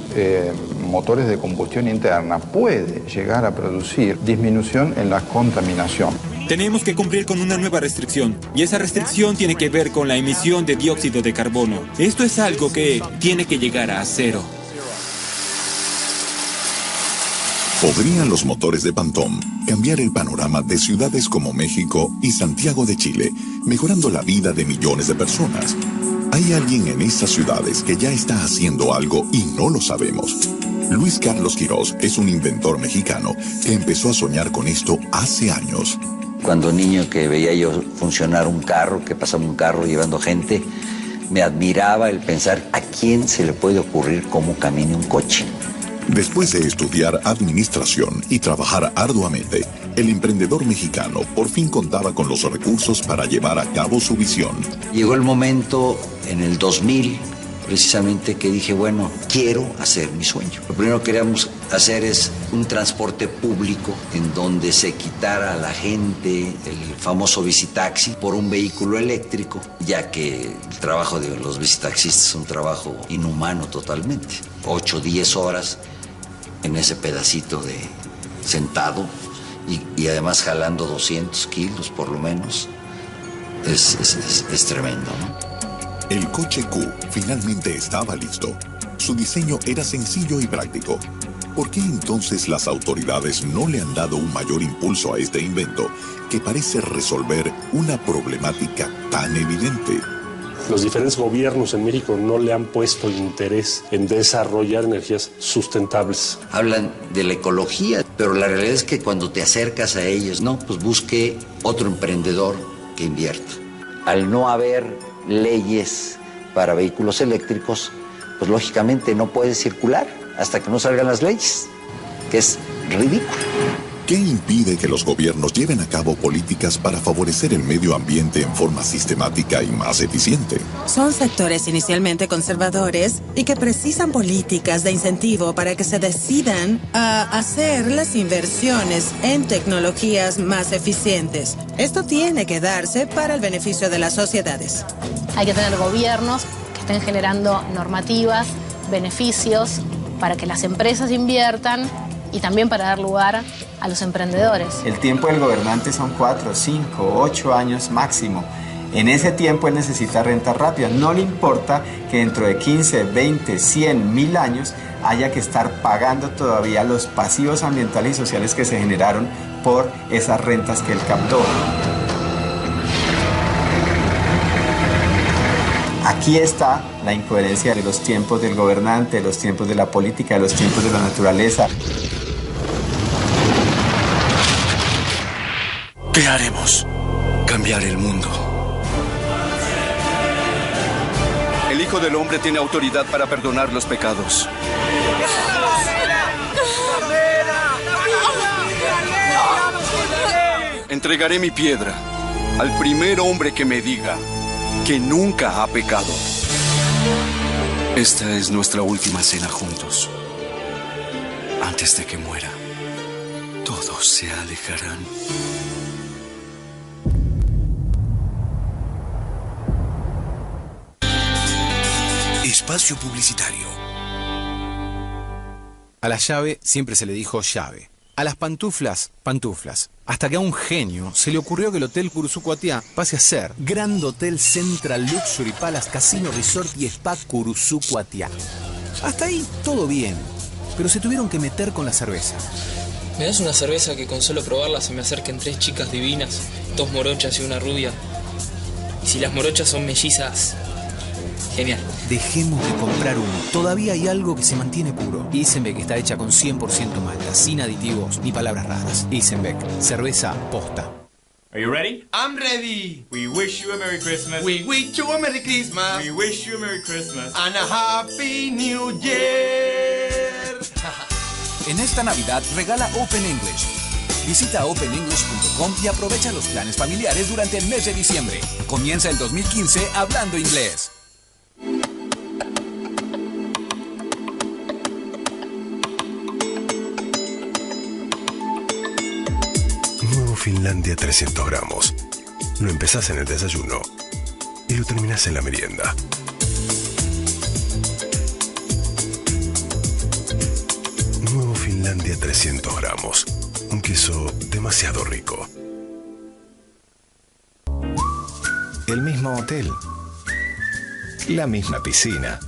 motores de combustión interna puede llegar a producir disminución en la contaminación. Tenemos que cumplir con una nueva restricción, y esa restricción tiene que ver con la emisión de dióxido de carbono. Esto es algo que tiene que llegar a cero. ¿Podrían los motores de Pantón cambiar el panorama de ciudades como México y Santiago de Chile, mejorando la vida de millones de personas? Hay alguien en estas ciudades que ya está haciendo algo y no lo sabemos. Luis Carlos Quirós es un inventor mexicano que empezó a soñar con esto hace años. Cuando niño que veía yo funcionar un carro, que pasaba un carro llevando gente, me admiraba el pensar a quién se le puede ocurrir cómo camine un coche. Después de estudiar administración y trabajar arduamente, el emprendedor mexicano por fin contaba con los recursos para llevar a cabo su visión. Llegó el momento en el 2000, precisamente, que dije, bueno, quiero hacer mi sueño. Lo primero que queríamos hacer es un transporte público en donde se quitara a la gente el famoso bicitaxi por un vehículo eléctrico, ya que el trabajo de los bicitaxistas es un trabajo inhumano totalmente. 8 o 10 horas en ese pedacito de sentado y además jalando 200 kilos por lo menos. Es tremendo, ¿no? El coche Q finalmente estaba listo. Su diseño era sencillo y práctico. ¿Por qué entonces las autoridades no le han dado un mayor impulso a este invento que parece resolver una problemática tan evidente? Los diferentes gobiernos en México no le han puesto interés en desarrollar energías sustentables. Hablan de la ecología, pero la realidad es que cuando te acercas a ellos, no, pues busque otro emprendedor que invierta. Al no haber leyes para vehículos eléctricos, pues lógicamente no puede circular hasta que no salgan las leyes, que es ridículo. ¿Qué impide que los gobiernos lleven a cabo políticas para favorecer el medio ambiente en forma sistemática y más eficiente? Son sectores inicialmente conservadores y que precisan políticas de incentivo para que se decidan a hacer las inversiones en tecnologías más eficientes. Esto tiene que darse para el beneficio de las sociedades. Hay que tener gobiernos que estén generando normativas, beneficios para que las empresas inviertan y también para dar lugar a los emprendedores. El tiempo del gobernante son 4, 5, 8 años máximo. En ese tiempo él necesita rentas rápidas. No le importa que dentro de 15, 20, 100, 1000 años haya que estar pagando todavía los pasivos ambientales y sociales que se generaron por esas rentas que él captó. Aquí está la incoherencia de los tiempos del gobernante, de los tiempos de la política, de los tiempos de la naturaleza. ¿Qué haremos? Cambiar el mundo. El Hijo del Hombre tiene autoridad para perdonar los pecados. Entregaré mi piedra al primer hombre que me diga que nunca ha pecado. Esta es nuestra última cena juntos. Antes de que muera, todos se alejarán. Espacio publicitario. A la llave siempre se le dijo llave. A las pantuflas, pantuflas. Hasta que a un genio se le ocurrió que el Hotel Curuzú Cuatiá pase a ser Grand Hotel Central Luxury Palace Casino Resort y Spa Curuzú Cuatiá. Hasta ahí todo bien, pero se tuvieron que meter con la cerveza. ¿Me das una cerveza que con solo probarla se me acerquen 3 chicas divinas, 2 morochas y una rubia? Y si las morochas son mellizas, genial. Dejemos de comprar uno. Todavía hay algo que se mantiene puro. Isenbeck está hecha con 100% malta, sin aditivos ni palabras raras. Isenbeck, cerveza posta. Are you ready? I'm ready. We wish you a Merry Christmas. We wish you a Merry Christmas. We wish you a Merry Christmas. And a Happy New Year. En esta Navidad regala Open English. Visita openenglish.com y aprovecha los planes familiares durante el mes de diciembre. Comienza el 2015 hablando inglés. Nuevo Finlandia 300 gramos. Lo empezás en el desayuno y lo terminás en la merienda. Nuevo Finlandia 300 gramos. Un queso demasiado rico. El mismo hotel. La misma piscina.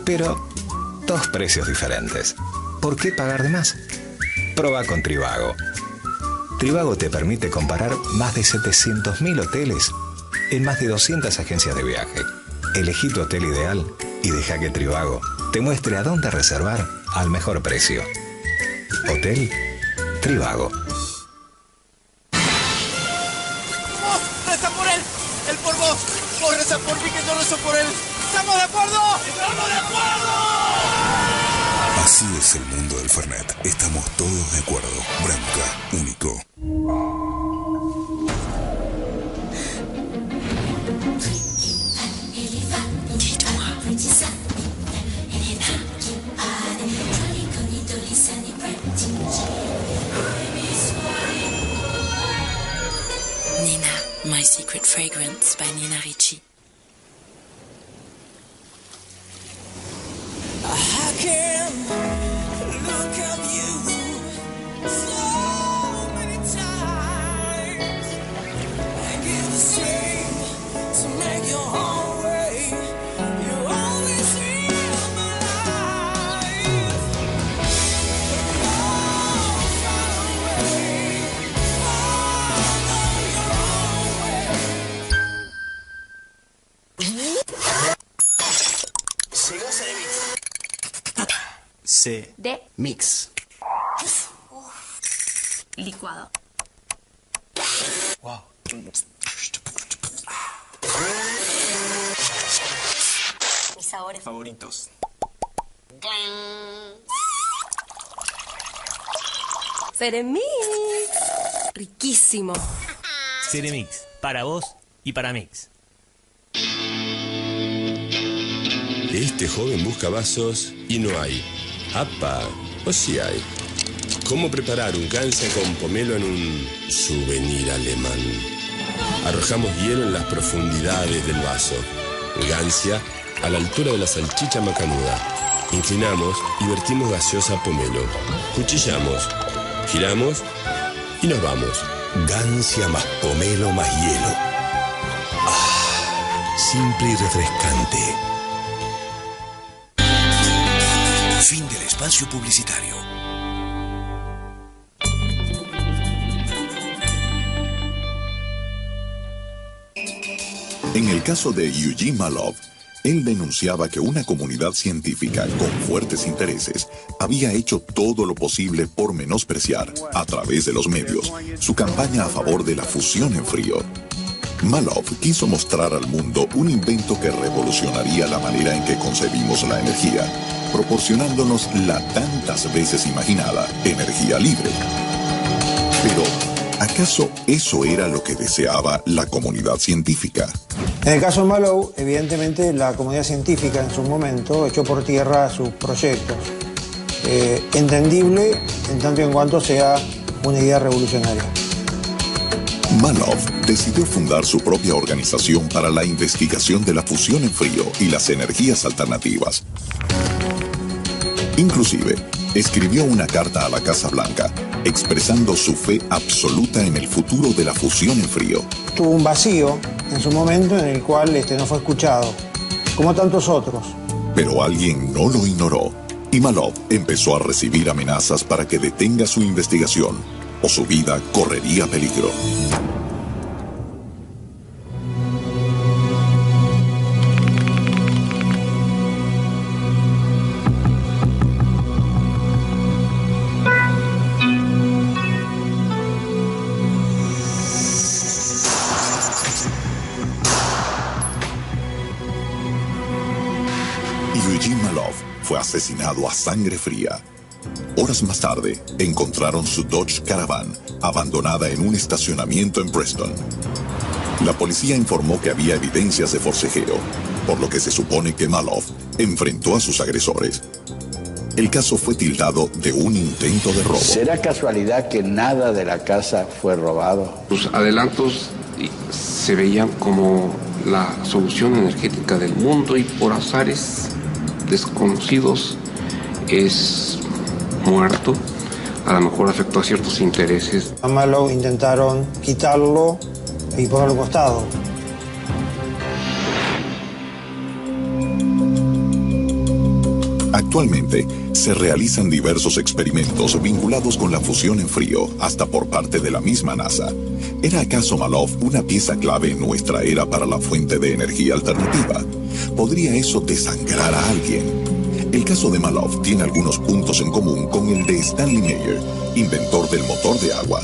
Pero 2 precios diferentes. ¿Por qué pagar de más? Proba con Trivago. Trivago te permite comparar más de 700.000 hoteles en más de 200 agencias de viaje. Elegí tu hotel ideal y deja que Trivago te muestre a dónde reservar al mejor precio. Hotel Trivago. ¡Reza por él! ¡Él por vos! ¡Vos reza por mí, que yo rezo por él! ¿Estamos de acuerdo? ¡Estamos de acuerdo! Así es el mundo del Fernet. Estamos todos de acuerdo. Branca, único. Nina, My Secret Fragrance by Nina Ricci. I can look at you so many times and give the same to make your own way. You always feel my life. Far, far away. Follow your own way. C. De Mix. licuado. Wow. Mis sabores favoritos. Ceremix. Riquísimo. Ceremix. Para vos y para Mix. Este joven busca vasos y no hay. ¡Apa! ¿O sí hay? ¿Cómo preparar un Gancia con pomelo en un souvenir alemán? Arrojamos hielo en las profundidades del vaso. Gancia a la altura de la salchicha macanuda. Inclinamos y vertimos gaseosa pomelo. Cuchillamos, giramos y nos vamos. Gancia más pomelo más hielo. Ah, simple y refrescante. Fin del espacio publicitario. En el caso de Eugene Malov, él denunciaba que una comunidad científica con fuertes intereses había hecho todo lo posible por menospreciar, a través de los medios, su campaña a favor de la fusión en frío. Malov quiso mostrar al mundo un invento que revolucionaría la manera en que concebimos la energía, proporcionándonos la tantas veces imaginada energía libre. Pero, ¿acaso eso era lo que deseaba la comunidad científica? En el caso de Malov, evidentemente la comunidad científica en su momento echó por tierra sus proyectos. Entendible en tanto y en cuanto sea una idea revolucionaria. Malov decidió fundar su propia organización para la investigación de la fusión en frío y las energías alternativas. Inclusive, escribió una carta a la Casa Blanca, expresando su fe absoluta en el futuro de la fusión en frío. Tuvo un vacío en su momento en el cual no fue escuchado, como tantos otros. Pero alguien no lo ignoró, y Malov empezó a recibir amenazas para que detenga su investigación, o su vida correría peligro. Eugene Malov fue asesinado a sangre fría. Horas más tarde, encontraron su Dodge Caravan abandonada en un estacionamiento en Preston. La policía informó que había evidencias de forcejeo, por lo que se supone que Malov enfrentó a sus agresores. El caso fue tildado de un intento de robo. ¿Será casualidad que nada de la casa fue robado? Los adelantos se veían como la solución energética del mundo y por azares desconocidos es muerto. A lo mejor afectó a ciertos intereses. A Malov intentaron quitarlo y ponerlo al costado. Actualmente, se realizan diversos experimentos vinculados con la fusión en frío, hasta por parte de la misma NASA. ¿Era acaso Malov una pieza clave en nuestra era para la fuente de energía alternativa? ¿Podría eso desangrar a alguien? El caso de Malov tiene algunos puntos en común con el de Stanley Meyer, inventor del motor de agua.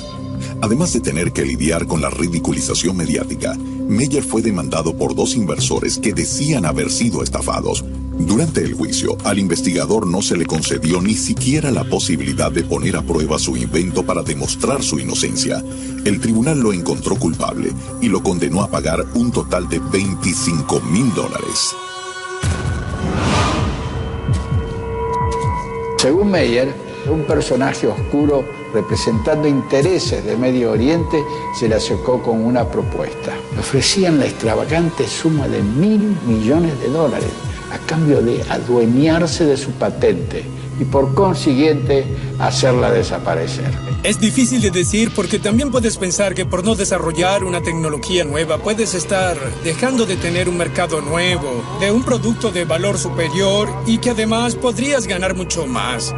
Además de tener que lidiar con la ridiculización mediática, Meyer fue demandado por 2 inversores que decían haber sido estafados. Durante el juicio, al investigador no se le concedió ni siquiera la posibilidad de poner a prueba su invento para demostrar su inocencia. El tribunal lo encontró culpable y lo condenó a pagar un total de $25,000. Según Meyer, un personaje oscuro representando intereses de Medio Oriente se le acercó con una propuesta. Le ofrecían la extravagante suma de $1.000 millones a cambio de adueñarse de su patente y por consiguiente hacerla desaparecer. Es difícil de decir porque también puedes pensar que por no desarrollar una tecnología nueva puedes estar dejando de tener un mercado nuevo, de un producto de valor superior y que además podrías ganar mucho más.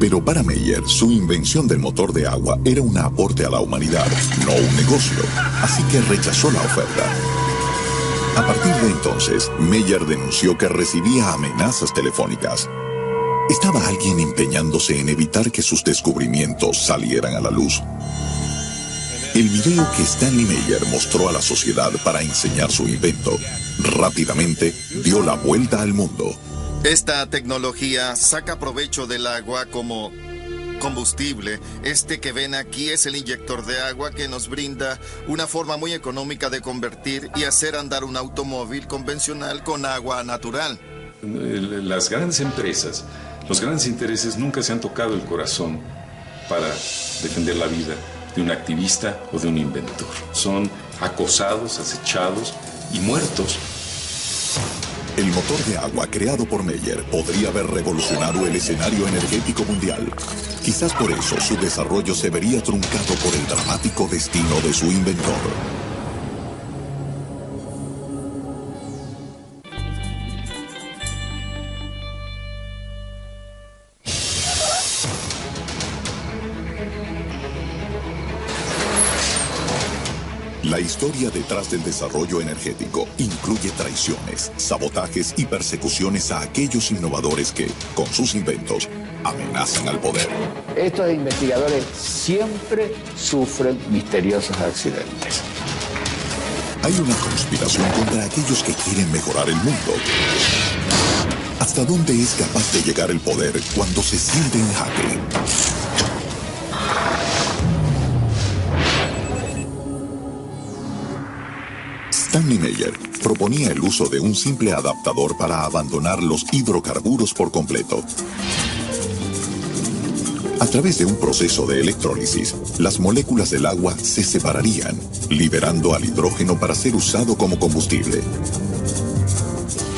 Pero para Meyer, su invención del motor de agua era un aporte a la humanidad, no un negocio, así que rechazó la oferta. A partir de entonces, Meyer denunció que recibía amenazas telefónicas. ¿Estaba alguien empeñándose en evitar que sus descubrimientos salieran a la luz? El video que Stanley Meyer mostró a la sociedad para enseñar su invento, rápidamente dio la vuelta al mundo. Esta tecnología saca provecho del agua como combustible. Este que ven aquí es el inyector de agua que nos brinda una forma muy económica de convertir y hacer andar un automóvil convencional con agua natural. Las grandes empresas, los grandes intereses nunca se han tocado el corazón para defender la vida de un activista o de un inventor. Son acosados, acechados y muertos. El motor de agua creado por Meyer podría haber revolucionado el escenario energético mundial. Quizás por eso su desarrollo se vería truncado por el dramático destino de su inventor. La historia detrás del desarrollo energético incluye traiciones, sabotajes y persecuciones a aquellos innovadores que, con sus inventos, amenazan al poder. Estos investigadores siempre sufren misteriosos accidentes. Hay una conspiración contra aquellos que quieren mejorar el mundo. ¿Hasta dónde es capaz de llegar el poder cuando se siente en jaque? Stanley Meyer proponía el uso de un simple adaptador para abandonar los hidrocarburos por completo. A través de un proceso de electrólisis, las moléculas del agua se separarían, liberando al hidrógeno para ser usado como combustible.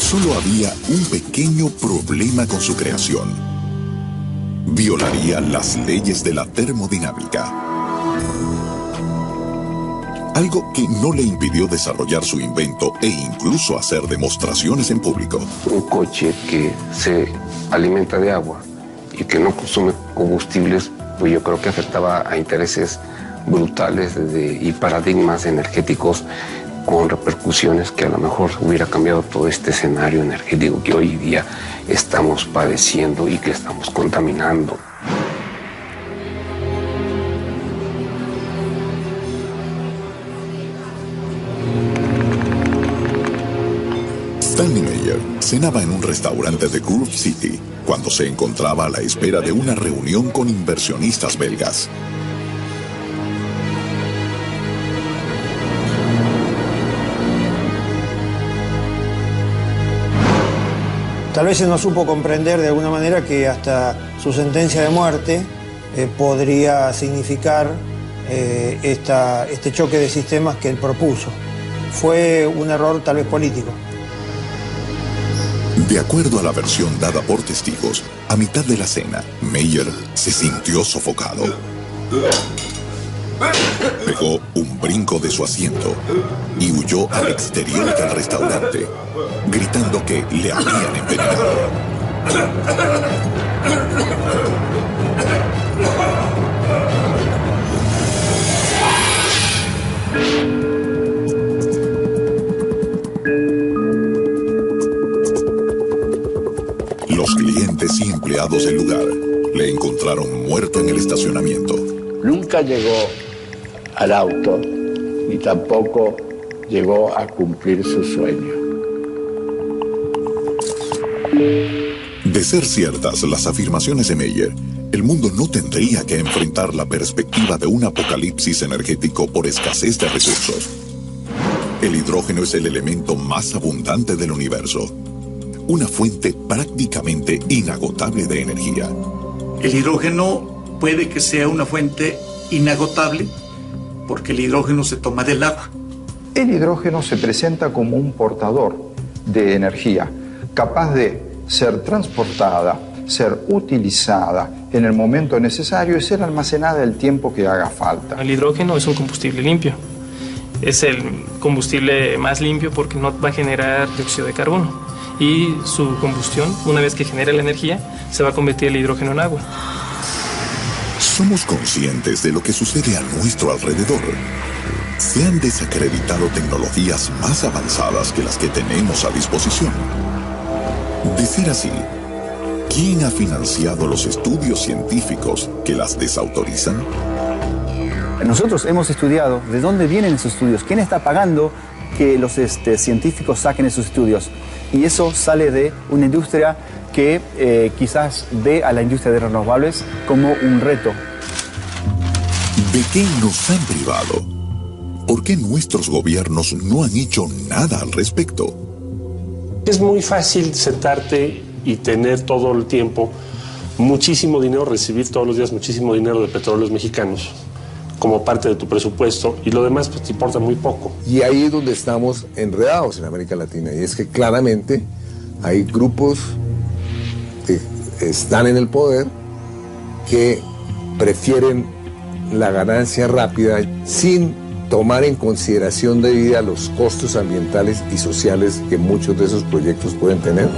Solo había un pequeño problema con su creación. Violaría las leyes de la termodinámica. Algo que no le impidió desarrollar su invento e incluso hacer demostraciones en público. Un coche que se alimenta de agua y que no consume combustibles, pues yo creo que afectaba a intereses brutales y paradigmas energéticos con repercusiones que a lo mejor hubiera cambiado todo este escenario energético que hoy día estamos padeciendo y que estamos contaminando. Stanley Meyer cenaba en un restaurante de Grove City cuando se encontraba a la espera de una reunión con inversionistas belgas. Tal vez se no supo comprender de alguna manera que hasta su sentencia de muerte podría significar este choque de sistemas que él propuso. Fue un error tal vez político. De acuerdo a la versión dada por testigos, a mitad de la cena, Meyer se sintió sofocado. Pegó un brinco de su asiento y huyó al exterior del restaurante, gritando que le habían envenenado. Los clientes y empleados del lugar le encontraron muerto en el estacionamiento. Nunca llegó al auto ni tampoco llegó a cumplir su sueño. De ser ciertas las afirmaciones de Meyer, el mundo no tendría que enfrentar la perspectiva de un apocalipsis energético por escasez de recursos. El hidrógeno es el elemento más abundante del universo, una fuente prácticamente inagotable de energía. El hidrógeno puede que sea una fuente inagotable porque el hidrógeno se toma del agua. El hidrógeno se presenta como un portador de energía, capaz de ser transportada, ser utilizada en el momento necesario y ser almacenada el tiempo que haga falta. El hidrógeno es un combustible limpio. Es el combustible más limpio porque no va a generar dióxido de carbono. Y su combustión, una vez que genera la energía, se va a convertir el hidrógeno en agua. ¿Somos conscientes de lo que sucede a nuestro alrededor? Se han desacreditado tecnologías más avanzadas que las que tenemos a disposición. De ser así, ¿quién ha financiado los estudios científicos que las desautorizan? Nosotros hemos estudiado de dónde vienen esos estudios, quién está pagando que los científicos saquen esos estudios. Y eso sale de una industria que quizás ve a la industria de renovables como un reto. ¿De qué nos han privado? ¿Por qué nuestros gobiernos no han hecho nada al respecto? Es muy fácil sentarte y tener todo el tiempo muchísimo dinero, recibir todos los días muchísimo dinero de petróleos mexicanos como parte de tu presupuesto y lo demás pues te importa muy poco. Y ahí es donde estamos enredados en América Latina y es que claramente hay grupos que están en el poder que prefieren la ganancia rápida sin tomar en consideración debida los costos ambientales y sociales que muchos de esos proyectos pueden tener.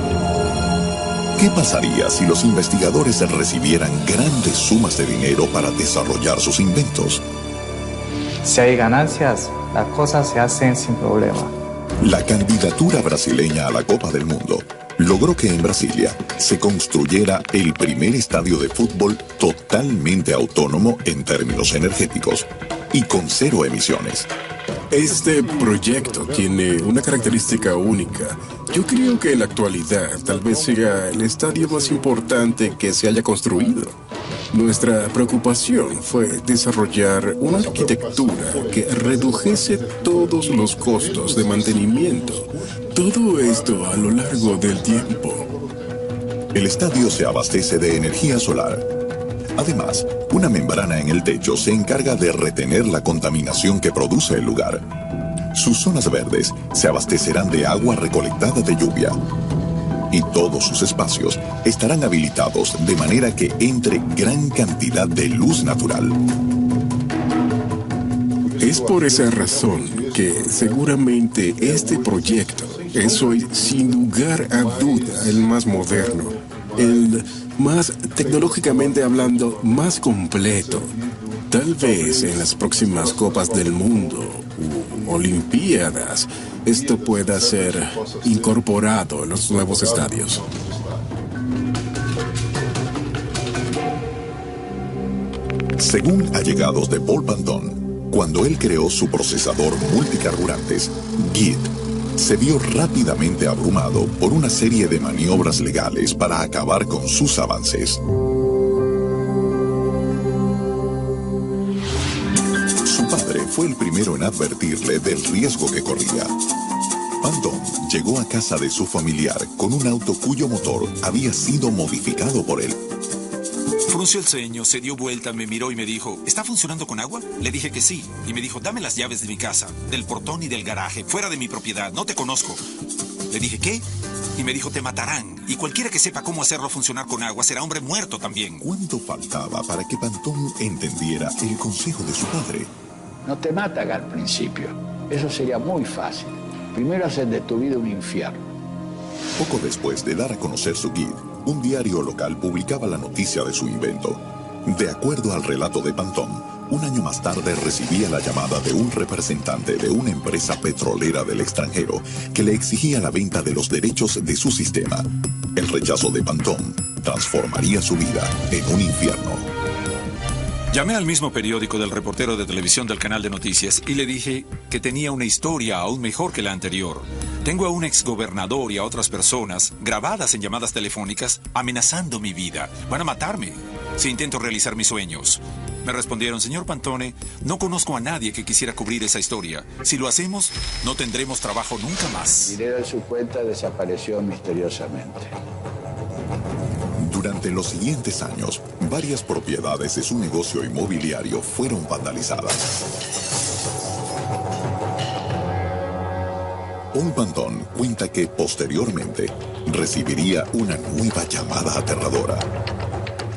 ¿Qué pasaría si los investigadores recibieran grandes sumas de dinero para desarrollar sus inventos? Si hay ganancias, las cosas se hacen sin problema. La candidatura brasileña a la Copa del Mundo logró que en Brasilia se construyera el primer estadio de fútbol totalmente autónomo en términos energéticos y con 0 emisiones. Este proyecto tiene una característica única. Yo creo que en la actualidad tal vez sea el estadio más importante que se haya construido. Nuestra preocupación fue desarrollar una arquitectura que redujese todos los costos de mantenimiento. Todo esto a lo largo del tiempo. El estadio se abastece de energía solar. Además, una membrana en el techo se encarga de retener la contaminación que produce el lugar. Sus zonas verdes se abastecerán de agua recolectada de lluvia. Y todos sus espacios estarán habilitados de manera que entre gran cantidad de luz natural. Es por esa razón que seguramente este proyecto es hoy, sin lugar a duda, el más moderno, el más tecnológicamente hablando, más completo. Tal vez en las próximas Copas del Mundo u Olimpiadas esto pueda ser incorporado en los nuevos estadios. Según allegados de Paul Pantón, cuando él creó su procesador multicarburantes, GIT, se vio rápidamente abrumado por una serie de maniobras legales para acabar con sus avances. Su padre fue el primero en advertirle del riesgo que corría. Pantón llegó a casa de su familiar con un auto cuyo motor había sido modificado por él. Frunció el ceño, se dio vuelta, me miró y me dijo, ¿está funcionando con agua? Le dije que sí. Y me dijo, dame las llaves de mi casa, del portón y del garaje, fuera de mi propiedad, no te conozco. Le dije, ¿qué? Y me dijo, te matarán. Y cualquiera que sepa cómo hacerlo funcionar con agua será hombre muerto también. ¿Cuánto faltaba para que Pantón entendiera el consejo de su padre? No te matan al principio. Eso sería muy fácil. Primero hacer de tu vida un infierno. Poco después de dar a conocer su GIT, un diario local publicaba la noticia de su invento. De acuerdo al relato de Pantón, un año más tarde recibía la llamada de un representante de una empresa petrolera del extranjero que le exigía la venta de los derechos de su sistema. El rechazo de Pantón transformaría su vida en un infierno. Llamé al mismo periódico del reportero de televisión del canal de noticias y le dije que tenía una historia aún mejor que la anterior. Tengo a un exgobernador y a otras personas grabadas en llamadas telefónicas amenazando mi vida. Van a matarme si intento realizar mis sueños. Me respondieron: señor Pantone, no conozco a nadie que quisiera cubrir esa historia. Si lo hacemos, no tendremos trabajo nunca más. Dinero en su cuenta desapareció misteriosamente. Durante los siguientes años, varias propiedades de su negocio inmobiliario fueron vandalizadas. Paul Pantone cuenta que posteriormente recibiría una nueva llamada aterradora.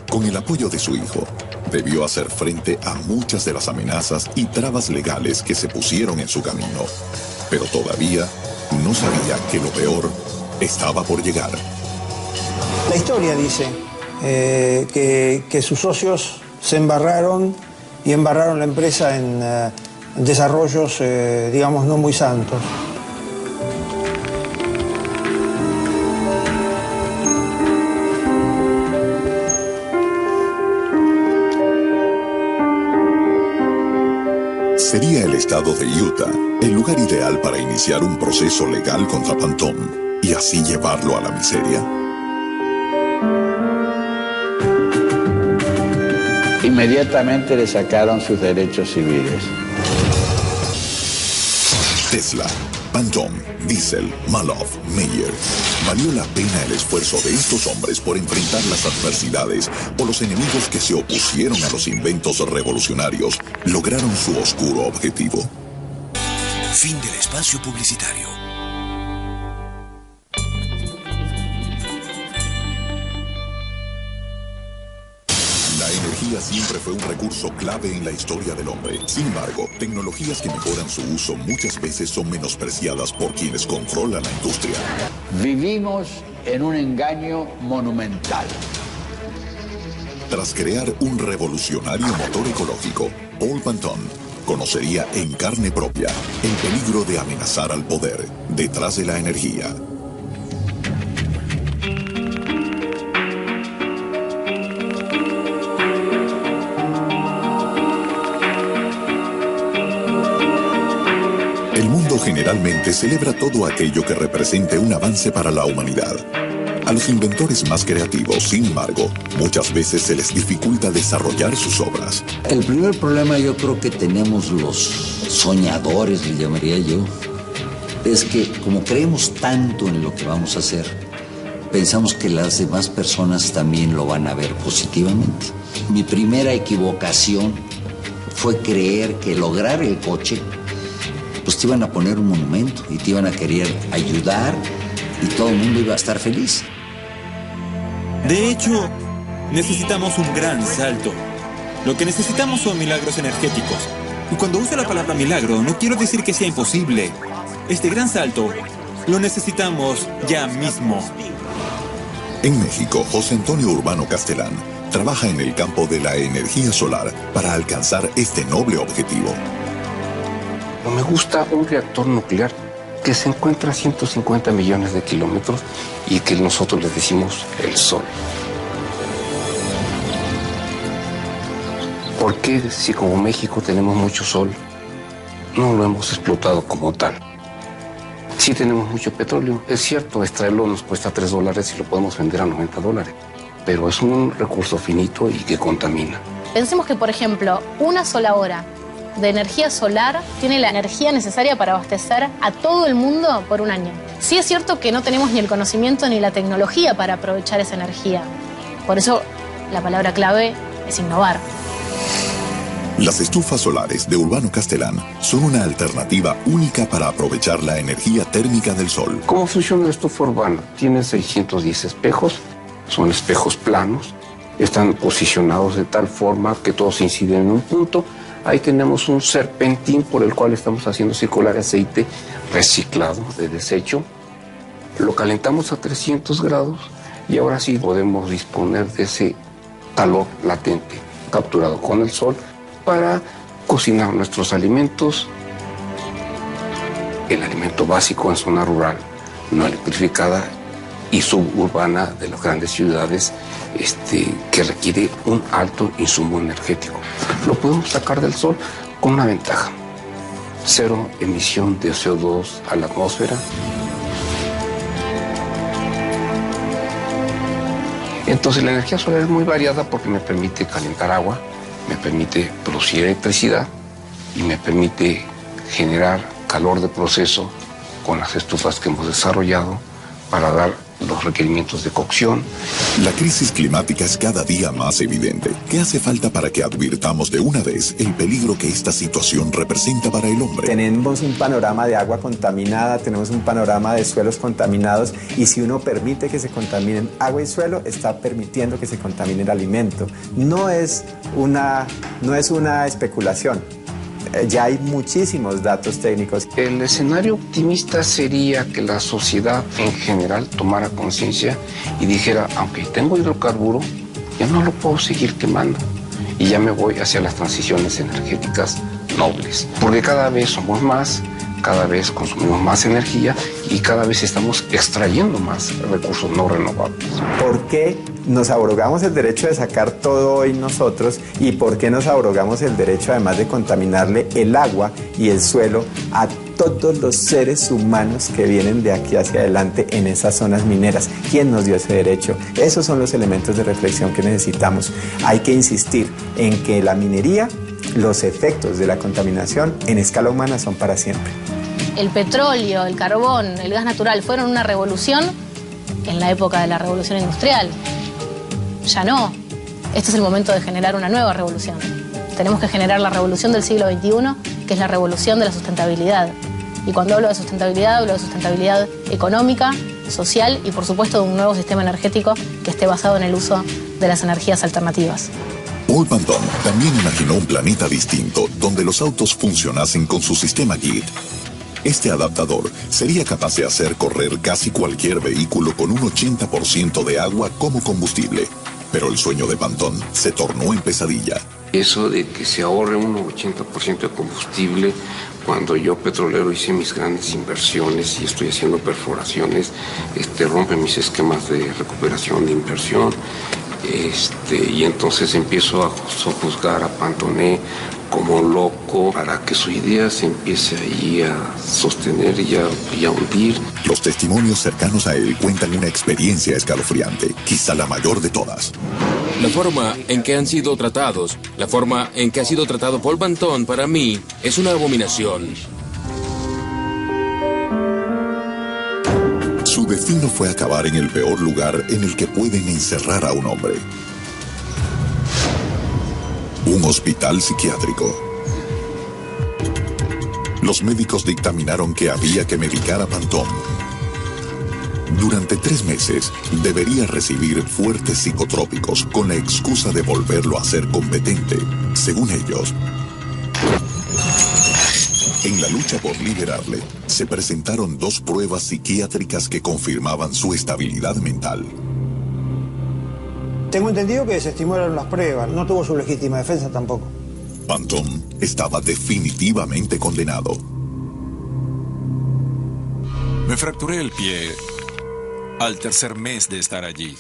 Con el apoyo de su hijo, debió hacer frente a muchas de las amenazas y trabas legales que se pusieron en su camino. Pero todavía no sabía que lo peor estaba por llegar. La historia dice que sus socios se embarraron y embarraron la empresa en desarrollos, digamos, no muy santos. Sería el estado de Utah el lugar ideal para iniciar un proceso legal contra Pantone y así llevarlo a la miseria. Inmediatamente le sacaron sus derechos civiles. Tesla, Pantone, Diesel, Maloff, Meyer. ¿Valió la pena el esfuerzo de estos hombres por enfrentar las adversidades o los enemigos que se opusieron a los inventos revolucionarios lograron su oscuro objetivo? Fin del espacio publicitario. La energía siempre fue un recurso clave en la historia del hombre. Sin embargo, tecnologías que mejoran su uso muchas veces son menospreciadas por quienes controlan la industria. Vivimos en un engaño monumental. Tras crear un revolucionario motor ecológico, Paul Pantone conocería en carne propia el peligro de amenazar al poder detrás de la energía. El mundo generalmente celebra todo aquello que represente un avance para la humanidad. A los inventores más creativos, sin embargo, muchas veces se les dificulta desarrollar sus obras. El primer problema yo creo que tenemos los soñadores, le llamaría yo, es que como creemos tanto en lo que vamos a hacer, pensamos que las demás personas también lo van a ver positivamente. Mi primera equivocación fue creer que lograr el coche, pues te iban a poner un monumento y te iban a querer ayudar y todo el mundo iba a estar feliz. De hecho, necesitamos un gran salto. Lo que necesitamos son milagros energéticos. Y cuando uso la palabra milagro, no quiero decir que sea imposible. Este gran salto lo necesitamos ya mismo. En México, José Antonio Urbano Castelán trabaja en el campo de la energía solar para alcanzar este noble objetivo. No me gusta un reactor nuclear que se encuentra a 150 millones de kilómetros y que nosotros le decimos el Sol. ¿Por qué, si como México tenemos mucho sol, no lo hemos explotado como tal? Sí tenemos mucho petróleo, es cierto, extraerlo nos cuesta $3 y lo podemos vender a $90, pero es un recurso finito y que contamina. Pensemos que, por ejemplo, una sola hora de energía solar tiene la energía necesaria para abastecer a todo el mundo por un año. Sí es cierto que no tenemos ni el conocimiento ni la tecnología para aprovechar esa energía. Por eso la palabra clave es innovar. Las estufas solares de Urbano Castelán son una alternativa única para aprovechar la energía térmica del sol. ¿Cómo funciona la estufa urbana? Tiene 610 espejos, son espejos planos, están posicionados de tal forma que todos inciden en un punto. Ahí tenemos un serpentín por el cual estamos haciendo circular aceite reciclado de desecho. Lo calentamos a 300 grados y ahora sí podemos disponer de ese calor latente capturado con el sol para cocinar nuestros alimentos, el alimento básico en zona rural, no electrificada y suburbana de las grandes ciudades, que requiere un alto insumo energético. Lo podemos sacar del sol con una ventaja: cero emisión de CO2 a la atmósfera. Entonces la energía solar es muy variada porque me permite calentar agua, me permite producir electricidad y me permite generar calor de proceso con las estufas que hemos desarrollado para dar los requerimientos de cocción. La crisis climática es cada día más evidente. ¿Qué hace falta para que advirtamos de una vez el peligro que esta situación representa para el hombre? Tenemos un panorama de agua contaminada, tenemos un panorama de suelos contaminados, y si uno permite que se contaminen agua y suelo, está permitiendo que se contamine el alimento. No es una especulación. Ya hay muchísimos datos técnicos. El escenario optimista sería que la sociedad en general tomara conciencia y dijera, aunque tengo hidrocarburo, ya no lo puedo seguir quemando y ya me voy hacia las transiciones energéticas nobles. Porque cada vez somos más, cada vez consumimos más energía y cada vez estamos extrayendo más recursos no renovables. ¿Por qué nos abrogamos el derecho de sacar todo hoy nosotros, y por qué nos abrogamos el derecho, además de contaminarle el agua y el suelo, a todos los seres humanos que vienen de aquí hacia adelante en esas zonas mineras? ¿Quién nos dio ese derecho? Esos son los elementos de reflexión que necesitamos. Hay que insistir en que la minería, los efectos de la contaminación en escala humana son para siempre. El petróleo, el carbón, el gas natural fueron una revolución en la época de la revolución industrial. Ya no. Este es el momento de generar una nueva revolución. Tenemos que generar la revolución del siglo XXI, que es la revolución de la sustentabilidad. Y cuando hablo de sustentabilidad económica, social y, por supuesto, de un nuevo sistema energético que esté basado en el uso de las energías alternativas. Paul Pantón también imaginó un planeta distinto donde los autos funcionasen con su sistema GIT. Este adaptador sería capaz de hacer correr casi cualquier vehículo con un 80% de agua como combustible. Pero el sueño de Pantón se tornó en pesadilla. Eso de que se ahorre un 80% de combustible, cuando yo, petrolero, hice mis grandes inversiones y estoy haciendo perforaciones, rompe mis esquemas de recuperación de inversión, y entonces empiezo a juzgar a Pantoné como loco para que su idea se empiece ahí a sostener y a hundir. Los testimonios cercanos a él cuentan una experiencia escalofriante, quizá la mayor de todas. La forma en que han sido tratados, la forma en que ha sido tratado Paul Pantón, para mí, es una abominación. Su destino fue acabar en el peor lugar en el que pueden encerrar a un hombre. Un hospital psiquiátrico. Los médicos dictaminaron que había que medicar a Pantón. Durante 3 meses debería recibir fuertes psicotrópicos con la excusa de volverlo a ser competente, según ellos. En la lucha por liberarle, se presentaron 2 pruebas psiquiátricas que confirmaban su estabilidad mental. Tengo entendido que desestimaron las pruebas, no tuvo su legítima defensa tampoco. Pantón estaba definitivamente condenado. Me fracturé el pie al tercer mes de estar allí.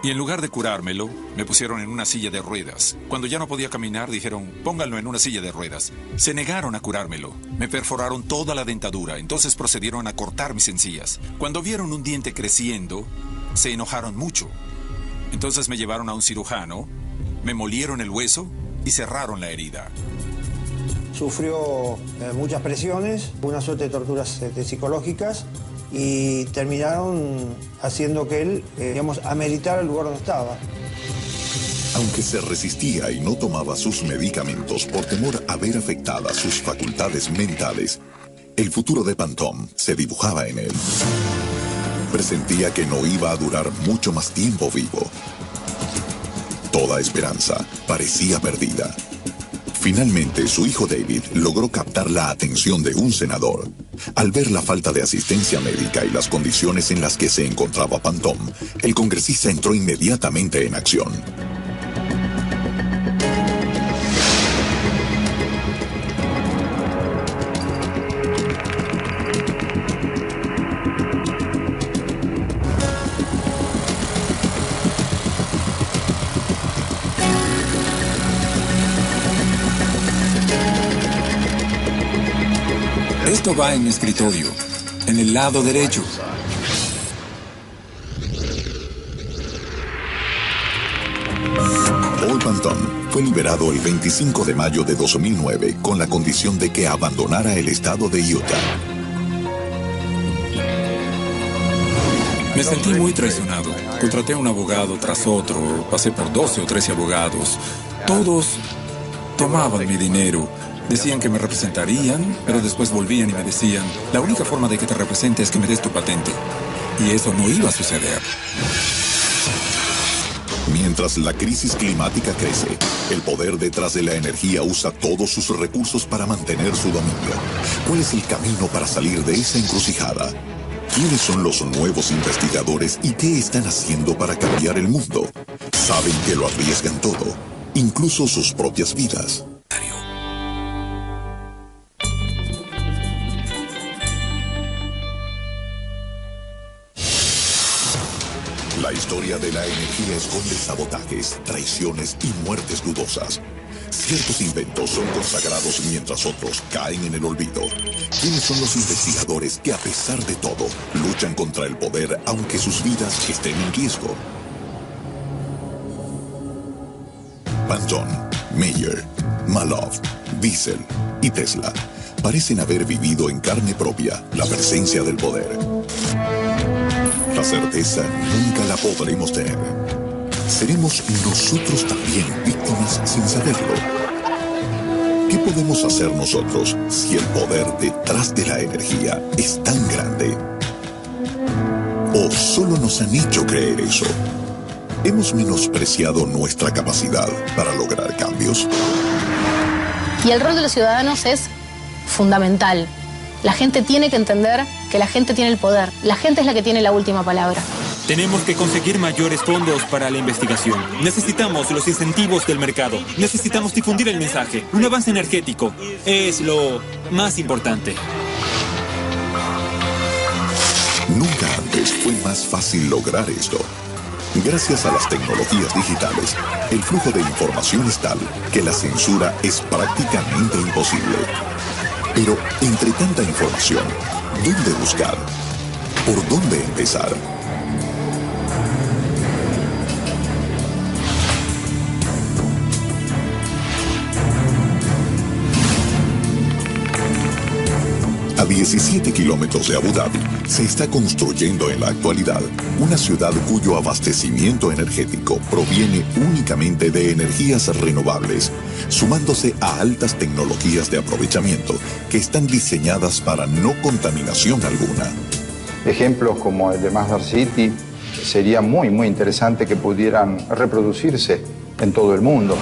Y en lugar de curármelo, me pusieron en una silla de ruedas. Cuando ya no podía caminar, dijeron, pónganlo en una silla de ruedas. Se negaron a curármelo. Me perforaron toda la dentadura, entonces procedieron a cortar mis encías. Cuando vieron un diente creciendo, se enojaron mucho. Entonces me llevaron a un cirujano, me molieron el hueso y cerraron la herida. Sufrió muchas presiones, una suerte de torturas psicológicas, y terminaron haciendo que él, ameritara el lugar donde estaba. Aunque se resistía y no tomaba sus medicamentos por temor a ver afectadas sus facultades mentales, el futuro de Pantón se dibujaba en él. Presentía que no iba a durar mucho más tiempo vivo. Toda esperanza parecía perdida. Finalmente, su hijo David logró captar la atención de un senador. Al ver la falta de asistencia médica y las condiciones en las que se encontraba Pantón, el congresista entró inmediatamente en acción. Esto va en mi escritorio, en el lado derecho. Paul Pantón fue liberado el 25 de mayo de 2009 con la condición de que abandonara el estado de Utah. Me sentí muy traicionado. Contraté a un abogado tras otro, pasé por 12 o 13 abogados. Todos tomaban mi dinero. Decían que me representarían, pero después volvían y me decían, la única forma de que te represente es que me des tu patente. Y eso no iba a suceder. Mientras la crisis climática crece, el poder detrás de la energía usa todos sus recursos para mantener su dominio. ¿Cuál es el camino para salir de esa encrucijada? ¿Quiénes son los nuevos investigadores y qué están haciendo para cambiar el mundo? Saben que lo arriesgan todo, incluso sus propias vidas. La historia de la energía esconde sabotajes, traiciones y muertes dudosas. Ciertos inventos son consagrados mientras otros caen en el olvido. ¿Quiénes son los investigadores que, a pesar de todo, luchan contra el poder aunque sus vidas estén en riesgo? Pantón, Meyer, Malov, Wiesel y Tesla parecen haber vivido en carne propia la presencia del poder. La certeza nunca la podremos tener. ¿Seremos nosotros también víctimas sin saberlo? ¿Qué podemos hacer nosotros si el poder detrás de la energía es tan grande? ¿O solo nos han hecho creer eso? ¿Hemos menospreciado nuestra capacidad para lograr cambios? Y el rol de los ciudadanos es fundamental. La gente tiene que entender que la gente tiene el poder. La gente es la que tiene la última palabra. Tenemos que conseguir mayores fondos para la investigación. Necesitamos los incentivos del mercado. Necesitamos difundir el mensaje. Un avance energético es lo más importante. Nunca antes fue más fácil lograr esto. Gracias a las tecnologías digitales, el flujo de información es tal que la censura es prácticamente imposible. Pero entre tanta información, ¿dónde buscar? ¿Por dónde empezar? A 17 kilómetros de Abu Dhabi, se está construyendo en la actualidad una ciudad cuyo abastecimiento energético proviene únicamente de energías renovables, sumándose a altas tecnologías de aprovechamiento que están diseñadas para no contaminación alguna. Ejemplos como el de Masdar City sería muy interesante que pudieran reproducirse en todo el mundo.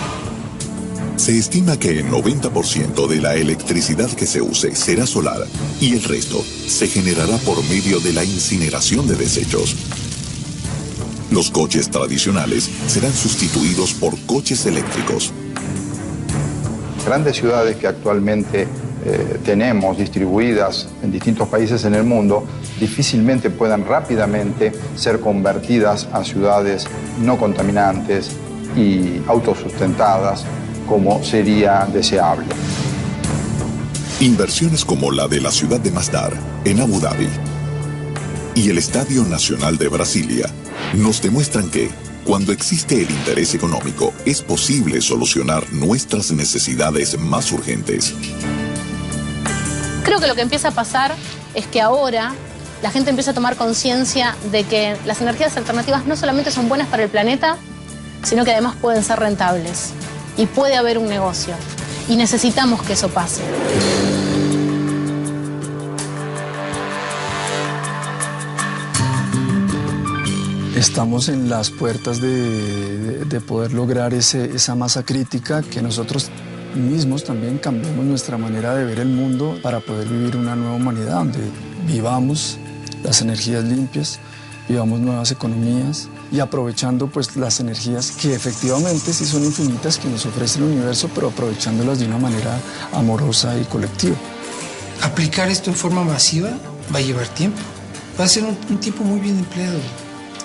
Se estima que el 90% de la electricidad que se use será solar y el resto se generará por medio de la incineración de desechos. Los coches tradicionales serán sustituidos por coches eléctricos. Grandes ciudades que actualmente tenemos distribuidas en distintos países en el mundo difícilmente puedan rápidamente ser convertidas a ciudades no contaminantes y autosustentadas, como sería deseable. Inversiones como la de la ciudad de Masdar, en Abu Dhabi, y el Estadio Nacional de Brasilia, nos demuestran que, cuando existe el interés económico, es posible solucionar nuestras necesidades más urgentes. Creo que lo que empieza a pasar es que ahora la gente empieza a tomar conciencia de que las energías alternativas no solamente son buenas para el planeta, sino que además pueden ser rentables. Y puede haber un negocio. Y necesitamos que eso pase. Estamos en las puertas de poder lograr esa masa crítica que nosotros mismos también cambiemos nuestra manera de ver el mundo para poder vivir una nueva humanidad donde vivamos las energías limpias, vivamos nuevas economías y aprovechando pues las energías que efectivamente sí son infinitas que nos ofrece el universo, pero aprovechándolas de una manera amorosa y colectiva. Aplicar esto en forma masiva va a llevar tiempo, va a ser un tiempo muy bien empleado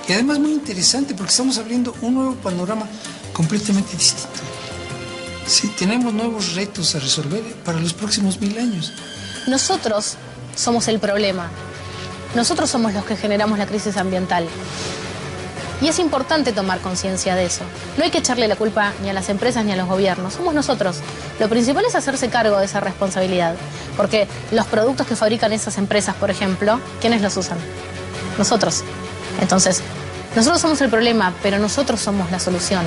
y además muy interesante porque estamos abriendo un nuevo panorama completamente distinto. Sí, tenemos nuevos retos a resolver para los próximos 1000 años. Nosotros somos el problema. Nosotros somos los que generamos la crisis ambiental. Y es importante tomar conciencia de eso. No hay que echarle la culpa ni a las empresas ni a los gobiernos. Somos nosotros. Lo principal es hacerse cargo de esa responsabilidad. Porque los productos que fabrican esas empresas, por ejemplo, ¿quiénes los usan? Nosotros. Entonces, nosotros somos el problema, pero nosotros somos la solución.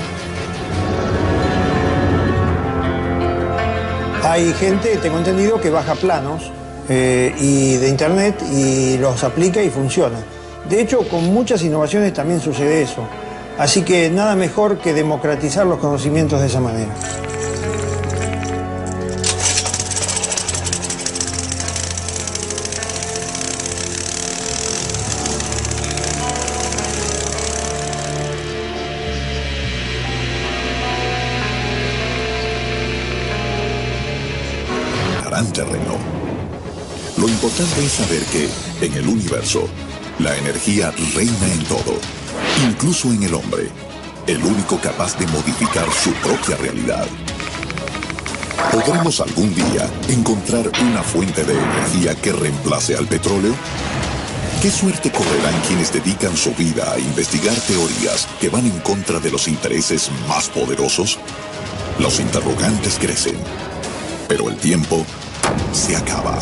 Hay gente, tengo entendido, que baja planos y de internet y los aplica y funciona. De hecho, con muchas innovaciones también sucede eso. Así que nada mejor que democratizar los conocimientos de esa manera. Terreno. Lo importante es saber que, en el universo, la energía reina en todo, incluso en el hombre, el único capaz de modificar su propia realidad. ¿Podremos algún día encontrar una fuente de energía que reemplace al petróleo? ¿Qué suerte correrán quienes dedican su vida a investigar teorías que van en contra de los intereses más poderosos? Los interrogantes crecen, pero el tiempo se acaba.